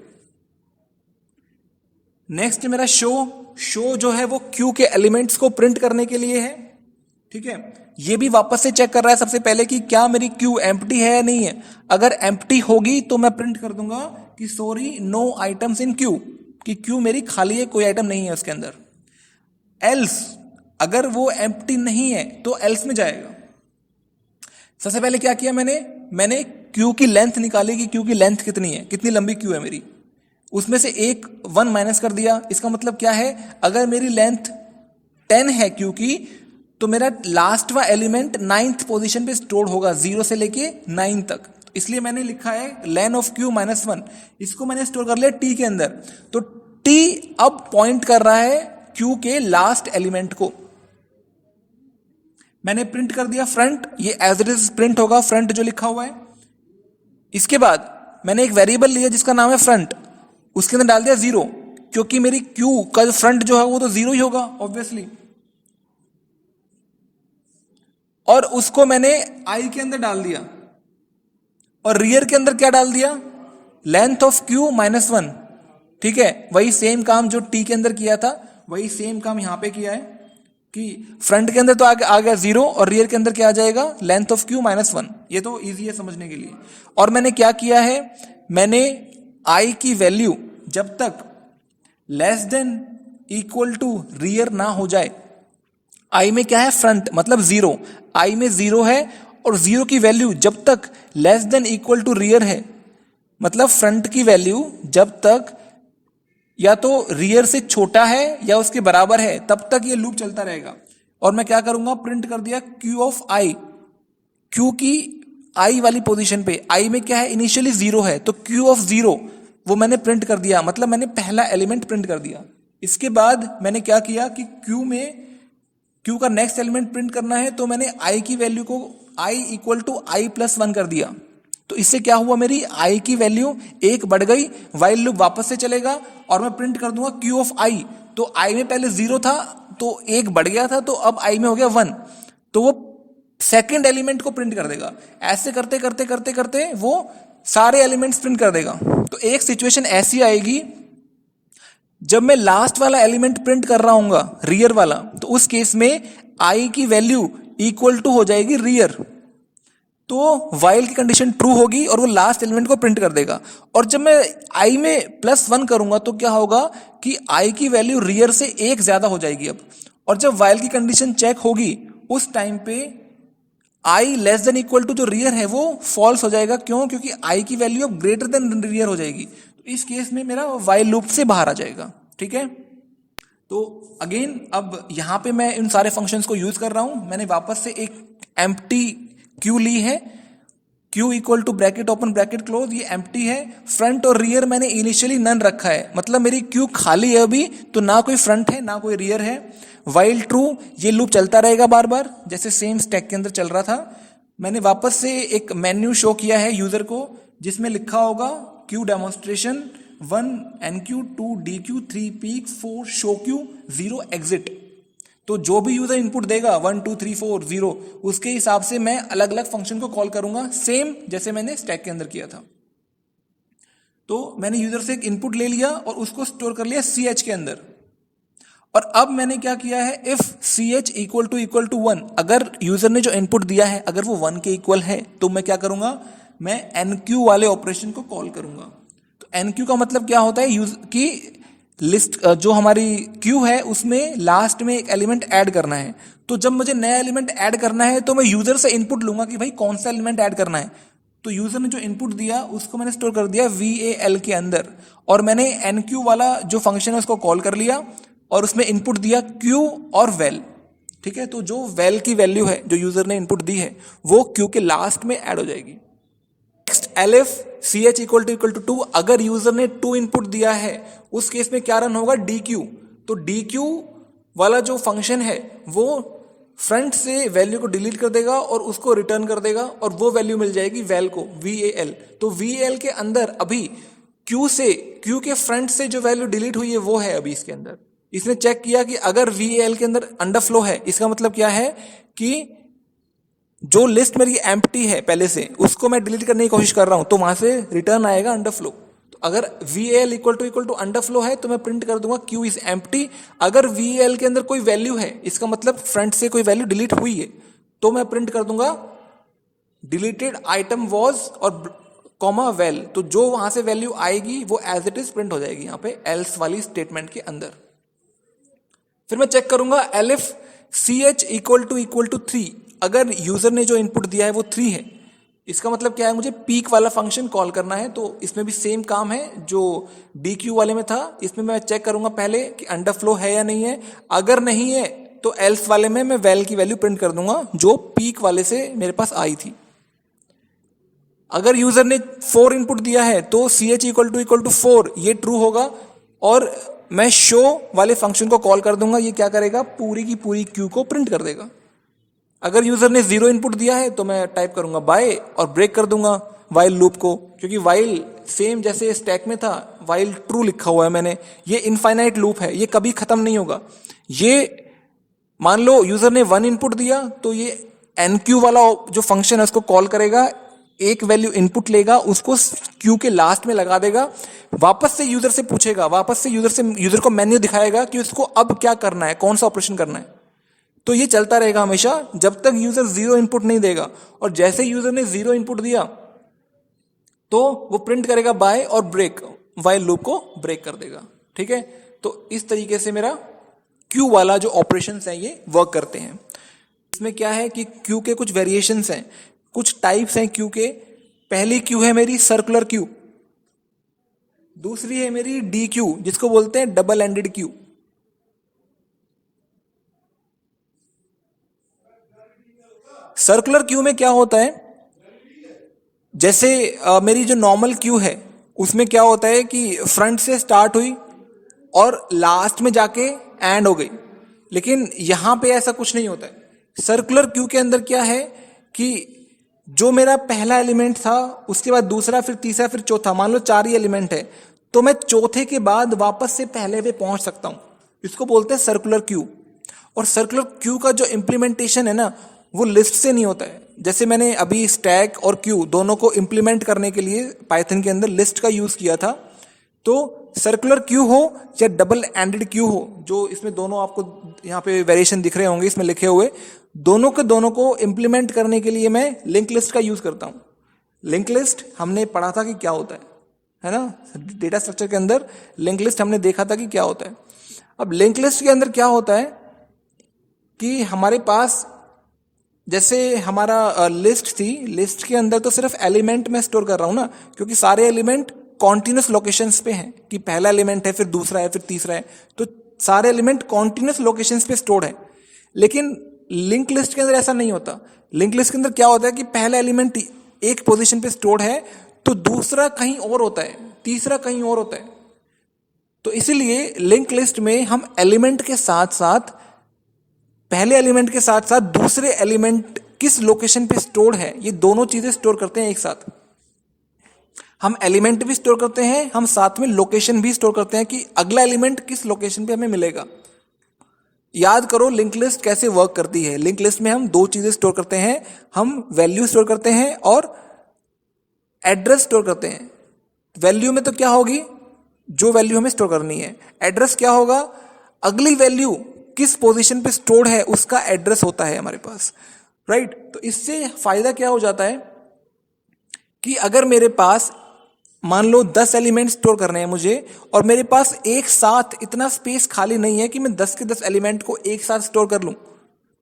नेक्स्ट मेरा शो जो है वो क्यू के एलिमेंट्स को प्रिंट करने के लिए है, ठीक है। ये भी वापस से चेक कर रहा है सबसे पहले कि क्या मेरी क्यू एम्प्टी है या नहीं है। अगर एम्प्टी होगी तो मैं प्रिंट कर दूंगा कि sorry no items in queue, कि क्यू मेरी खाली है, कोई आइटम नहीं है उसके अंदर। एल्स, अगर वो एम्प्टी नहीं है तो एल्स में जाएगा। सबसे पहले क्या किया मैंने क्यू की लेंथ निकाली कि क्यू की लेंथ कितनी है, कितनी लंबी क्यू है मेरी, उसमें से 1 माइनस कर दिया। इसका मतलब क्या है, अगर मेरी लेंथ 10 है क्यू की, तो मेरा लास्ट वा एलिमेंट 9th पोजीशन पे स्टोर होगा, 0 से लेके 9 तक। इसलिए मैंने लिखा है लेन ऑफ क्यू -1, इसको मैंने स्टोर कर लिया टी के अंदर। तो टी अब पॉइंट कर रहा है क्यू के लास्ट एलिमेंट को। मैंने प्रिंट कर दिया फ्रंट, ये एज इट इज प्रिंट होगा फ्रंट जो लिखा हुआ है। इसके बाद मैंने एक वेरिएबल लिया जिसका नाम है फ्रंट, उसके अंदर डाल दिया 0, क्योंकि मेरी क्यू का जो फ्रंट जो है वो तो 0 ही होगा ऑब्वियसली। और उसको मैंने आई के अंदर डाल दिया और रियर के अंदर क्या डाल दिया, लेंथ ऑफ क्यू -1, ठीक है। वही सेम काम जो टी के अंदर किया था वही सेम काम यहां पे किया है कि फ्रंट के अंदर तो आ गया 0 और रियर के अंदर क्या आ जाएगा, लेंथ ऑफ क्यू -1। ये तो इजी है समझने के लिए। और मैंने क्या किया है, मैंने आई की वैल्यू जब तक less than equal to rear ना हो जाए, आई में क्या है फ्रंट मतलब 0, आई में 0 है और 0 की वैल्यू जब तक less than equal to rear है, मतलब फ्रंट की वैल्यू जब तक या तो रियर से छोटा है या उसके बराबर है तब तक ये लूप चलता रहेगा। और मैं क्या करूंगा, प्रिंट कर दिया क्यू ऑफ आई, क्यू की आई वाली पोजीशन पे, आई में क्या है इनिशियली 0 है, तो क्यू ऑफ 0 वो मैंने प्रिंट कर दिया, मतलब मैंने पहला एलिमेंट प्रिंट कर दिया। इसके बाद मैंने क्या किया कि क्यू का नेक्स्ट एलिमेंट प्रिंट करना है, तो मैंने आई की वैल्यू को I equal to I plus 1 कर दिया। तो इससे क्या हुआ, मेरी आई की वैल्यू 1 बढ़ गई, वाइल लूप वापस से चलेगा और मैं प्रिंट कर दूंगा क्यू ऑफ आई। तो आई में पहले 0 था तो 1 बढ़ गया था, तो अब आई में हो गया 1, तो वो सेकेंड एलिमेंट को प्रिंट कर देगा। ऐसे करते करते करते करते वो सारे एलिमेंट्स प्रिंट कर देगा। तो एक सिचुएशन ऐसी आएगी जब मैं लास्ट वाला एलिमेंट प्रिंट कर रहा हूँगा, रियर वाला, तो उस केस में आई की वैल्यू इक्वल टू हो जाएगी रियर, तो वाइल की कंडीशन ट्रू होगी और वो लास्ट एलिमेंट को प्रिंट कर देगा। और जब मैं आई में +1 करूंगा तो क्या होगा कि आई की वैल्यू रियर से 1 ज्यादा हो जाएगी अब। और जब वाइल की कंडीशन चेक होगी उस टाइम पे आई लेस देन इक्वल टू जो रियर है वो फॉल्स हो जाएगा। क्यों? क्योंकि आई की वैल्यू अब ग्रेटर देन रियर हो जाएगी। तो इस केस में मेरा वाइल लूप से बाहर आ जाएगा। ठीक है, तो अगेन अब यहां पे मैं इन सारे फंक्शंस को यूज कर रहा हूं। मैंने वापस से एक एम्प्टी क्यू ली है, Q equal to bracket open bracket close, ये एम्प्टी है। फ्रंट और रियर मैंने इनिशियली नन रखा है, मतलब मेरी क्यू खाली है अभी, तो ना कोई फ्रंट है ना कोई रियर है। वाइल ट्रू, ये लूप चलता रहेगा बार बार जैसे सेम स्टैक के अंदर चल रहा था। मैंने वापस से एक मेन्यू शो किया है यूजर को जिसमें लिखा होगा Q demonstration 1 NQ 2 DQ 3 peak 4 show Q 0 exit. तो जो भी यूजर इनपुट देगा 1 2 3 4 0 उसके हिसाब से मैं अलग अलग फंक्शन को कॉल करूंगा, सेम जैसे मैंने स्टैक के अंदर किया था। तो मैंने यूजर से एक इनपुट ले लिया और उसको स्टोर कर लिया CH के अंदर। और अब मैंने क्या किया है, इफ CH इक्वल टू 1, अगर यूजर ने जो इनपुट दिया है अगर वो 1 के इक्वल है तो मैं क्या करूंगा, मैं NQ वाले ऑपरेशन को कॉल करूंगा। तो NQ का मतलब क्या होता है कि लिस्ट जो हमारी क्यू है उसमें लास्ट में एक एलिमेंट ऐड करना है। तो जब मुझे नया एलिमेंट ऐड करना है तो मैं यूजर से इनपुट लूंगा कि भाई कौन सा एलिमेंट ऐड करना है। तो यूजर ने जो इनपुट दिया उसको मैंने स्टोर कर दिया VAL के अंदर, और मैंने NQ वाला जो फंक्शन है उसको कॉल कर लिया और उसमें इनपुट दिया क्यू और वेल। ठीक है, तो जो वेल की वैल्यू है जो यूजर ने इनपुट दी है वो क्यू के लास्ट में ऐड हो जाएगी। Next elif CH equal to 2, अगर यूजर ने 2 इनपुट दिया है उस केस में क्या रन होगा, DQ। तो DQ वाला जो फंक्शन है वो फ्रंट से वैल्यू को डिलीट कर देगा और उसको रिटर्न कर देगा और वो वैल्यू मिल जाएगी वेल को, VAL। तो VAL के अंदर अभी क्यू के फ्रंट से जो वैल्यू डिलीट हुई है वो है अभी इसके अंदर। इसने चेक किया कि अगर VAL के अंदर अंडरफ्लो है, इसका मतलब क्या है कि जो लिस्ट मेरी एम्प्टी है पहले से उसको मैं डिलीट करने की कोशिश कर रहा हूं, तो वहां से रिटर्न आएगा अंडरफ्लो। तो अगर VAL इक्वल टू अंडरफ्लो है तो मैं प्रिंट कर दूंगा क्यू इज एम्प्टी। अगर VAL के अंदर कोई वैल्यू है, इसका मतलब फ्रंट से कोई वैल्यू डिलीट हुई है, तो मैं प्रिंट कर दूंगा डिलीटेड आइटम वॉज और कॉमा वेल। तो जो वहां से वैल्यू आएगी वो एज इट इज प्रिंट हो जाएगी यहाँ पे एल्स वाली स्टेटमेंट के अंदर। फिर मैं चेक करूंगा elif CH इक्वल टू 3, अगर यूजर ने जो इनपुट दिया है वो 3 है, इसका मतलब क्या है, मुझे पीक वाला फंक्शन कॉल करना है। तो इसमें भी सेम काम है जो DQ वाले में था। इसमें मैं चेक करूंगा पहले कि अंडरफ्लो है या नहीं है, अगर नहीं है तो एल्स वाले में मैं वेल की वैल्यू प्रिंट कर दूंगा जो पीक वाले से मेरे पास आई थी। अगर यूजर ने 4 इनपुट दिया है तो CH इक्वल टू 4 ये ट्रू होगा और मैं शो वाले फंक्शन को कॉल कर दूंगा। ये क्या करेगा, पूरी की पूरी क्यू को प्रिंट कर देगा। अगर यूजर ने 0 इनपुट दिया है तो मैं टाइप करूंगा बाय और ब्रेक कर दूंगा वाइल लूप को, क्योंकि वाइल सेम जैसे स्टैक में था वाइल ट्रू लिखा हुआ है मैंने। ये इनफाइनाइट लूप है, ये कभी खत्म नहीं होगा। ये मान लो यूजर ने 1 इनपुट दिया तो ये NQ वाला जो फंक्शन है उसको कॉल करेगा, एक वैल्यू इनपुट लेगा, उसको क्यू के लास्ट में लगा देगा, वापस से यूजर से पूछेगा, वापस से यूजर को मेन्यू दिखाएगा कि उसको अब क्या करना है, कौन सा ऑपरेशन करना है। तो ये चलता रहेगा हमेशा जब तक यूजर 0 इनपुट नहीं देगा। और जैसे यूजर ने 0 इनपुट दिया तो वो प्रिंट करेगा बाय और ब्रेक, वाइल लूप को ब्रेक कर देगा। ठीक है, तो इस तरीके से मेरा क्यू वाला जो ऑपरेशंस हैं ये वर्क करते हैं। इसमें क्या है कि क्यू के कुछ वेरिएशंस हैं, कुछ टाइप्स हैं क्यू के। पहली क्यू है मेरी सर्कुलर क्यू, दूसरी है मेरी DQ जिसको बोलते हैं double ended queue. Circular queue में क्या होता है, जैसे मेरी जो नॉर्मल क्यू है उसमें क्या होता है कि फ्रंट से स्टार्ट हुई और लास्ट में जाके एंड हो गई, लेकिन यहां पे ऐसा कुछ नहीं होता है। सर्कुलर क्यू के अंदर क्या है कि जो मेरा पहला एलिमेंट था उसके बाद दूसरा फिर तीसरा फिर चौथा, मान लो 4 ही एलिमेंट है, तो मैं चौथे के बाद वापस से पहले पे पहुंच सकता हूं। इसको बोलते हैं सर्कुलर क्यू। और सर्कुलर क्यू का जो इंप्लीमेंटेशन है ना वो लिस्ट से नहीं होता है। जैसे मैंने अभी स्टैक और क्यू दोनों को इंप्लीमेंट करने के लिए पाइथन के अंदर लिस्ट का यूज किया था, तो सर्कुलर क्यू हो या डबल एंडेड क्यू हो, जो इसमें दोनों आपको यहाँ पे वेरिएशन दिख रहे होंगे इसमें लिखे हुए, दोनों के दोनों को इंप्लीमेंट करने के लिए मैं लिंक लिस्ट का यूज करता हूँ। लिंक लिस्ट हमने पढ़ा था कि क्या होता है ना, डेटा स्ट्रक्चर के अंदर लिंक लिस्ट हमने देखा था कि क्या होता है। अब लिंक लिस्ट के अंदर क्या होता है कि हमारे पास जैसे हमारा लिस्ट थी, लिस्ट के अंदर तो सिर्फ एलिमेंट में स्टोर कर रहा हूं ना, क्योंकि सारे एलिमेंट कॉन्टिन्यूस लोकेशंस पे हैं कि पहला एलिमेंट है फिर दूसरा है फिर तीसरा है, तो सारे एलिमेंट कॉन्टिन्यूस लोकेशंस पे स्टोर्ड है। लेकिन लिंक लिस्ट के अंदर ऐसा नहीं होता। लिंक लिस्ट के अंदर क्या होता है कि पहला एलिमेंट एक पोजीशन पे स्टोर्ड है तो दूसरा कहीं और होता है, तीसरा कहीं और होता है। तो इसीलिए लिंक लिस्ट में हम एलिमेंट के साथ साथ, पहले एलिमेंट के साथ साथ दूसरे एलिमेंट किस लोकेशन पे स्टोर्ड है, ये दोनों चीजें स्टोर करते हैं एक साथ। हम एलिमेंट भी स्टोर करते हैं, हम साथ में लोकेशन भी स्टोर करते हैं कि अगला एलिमेंट किस लोकेशन पे हमें मिलेगा। याद करो लिंक लिस्ट कैसे वर्क करती है। लिंक लिस्ट में हम दो चीजें स्टोर करते हैं, हम वैल्यू स्टोर करते हैं और एड्रेस स्टोर करते हैं। वैल्यू में तो क्या होगी, जो वैल्यू हमें स्टोर करनी है। एड्रेस क्या होगा, अगली वैल्यू किस पोजीशन पे स्टोर्ड है उसका एड्रेस होता है हमारे पास, राइट। तो इससे फायदा क्या हो जाता है कि अगर मेरे पास मान लो 10 एलिमेंट स्टोर करने हैं मुझे, और मेरे पास एक साथ इतना स्पेस खाली नहीं है कि मैं 10 के 10 एलिमेंट को एक साथ स्टोर कर लूं,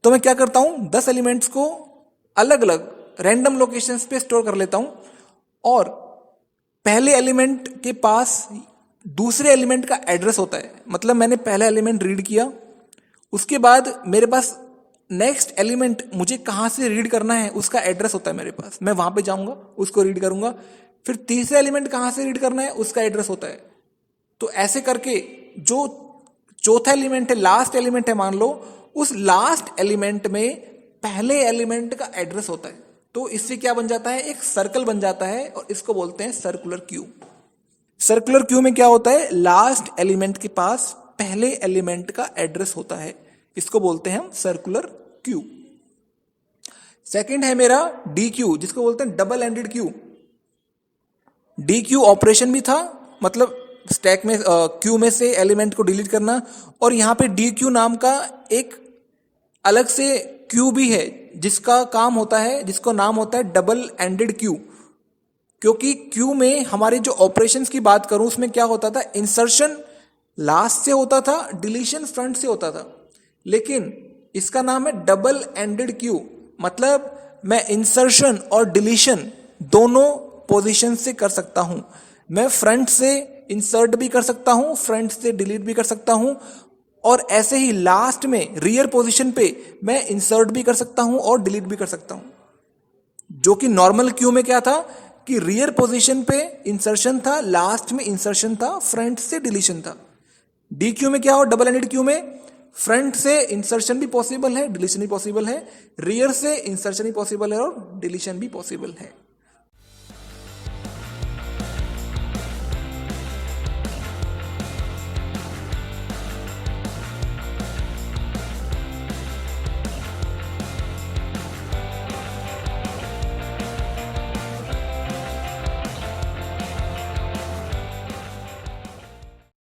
तो मैं क्या करता हूं, 10 एलिमेंट्स को अलग अलग रैंडम लोकेशंस पे स्टोर कर लेता हूं, और पहले एलिमेंट के पास दूसरे एलिमेंट का एड्रेस होता है। मतलब मैंने पहला एलिमेंट रीड किया, उसके बाद मेरे पास नेक्स्ट एलिमेंट मुझे कहां से रीड करना है उसका एड्रेस होता है मेरे पास, मैं वहां पे जाऊंगा उसको रीड करूंगा। फिर तीसरा एलिमेंट कहां से रीड करना है उसका एड्रेस होता है। तो ऐसे करके जो चौथा एलिमेंट है, लास्ट एलिमेंट है मान लो, उस लास्ट एलिमेंट में पहले एलिमेंट का एड्रेस होता है। तो इससे क्या बन जाता है, एक सर्कल बन जाता है, और इसको बोलते हैं सर्कुलर क्यू। सर्कुलर क्यू में क्या होता है, लास्ट एलिमेंट के पास पहले एलिमेंट का एड्रेस होता है, इसको बोलते हैं हम सर्कुलर क्यू। सेकंड है मेरा डी क्यू, जिसको बोलते हैं double ended queue. D Q operation भी था, मतलब स्टैक में क्यू में से एलिमेंट को डिलीट करना, और यहां पे डी क्यू नाम का एक अलग से क्यू भी है जिसका काम होता है, जिसको नाम होता है डबल एंडेड क्यू। क्योंकि क्यू में हमारे जो ऑपरेशंस की बात करूं उसमें क्या होता था, इंसर्शन लास्ट से होता था, डिलीशन फ्रंट से होता था। लेकिन इसका नाम है डबल एंडेड क्यू, मतलब मैं इंसर्शन और डिलीशन दोनों पोजीशन से कर सकता हूं। मैं फ्रंट से इंसर्ट भी कर सकता हूं, फ्रंट से डिलीट भी कर सकता हूं, और ऐसे ही लास्ट में रियर पोजीशन पे मैं इंसर्ट भी कर सकता हूं और डिलीट भी कर सकता हूं। जो कि नॉर्मल क्यू में क्या था कि रियर पोजीशन पे इंसर्शन था, लास्ट में इंसर्शन था, फ्रंट से डिलीशन था। डी क्यू में क्या हो, डबल एंडेड क्यू में फ्रंट से इंसर्शन भी पॉसिबल है, डिलीशन भी पॉसिबल है, रियर से इंसर्शन भी पॉसिबल है और डिलीशन भी पॉसिबल है।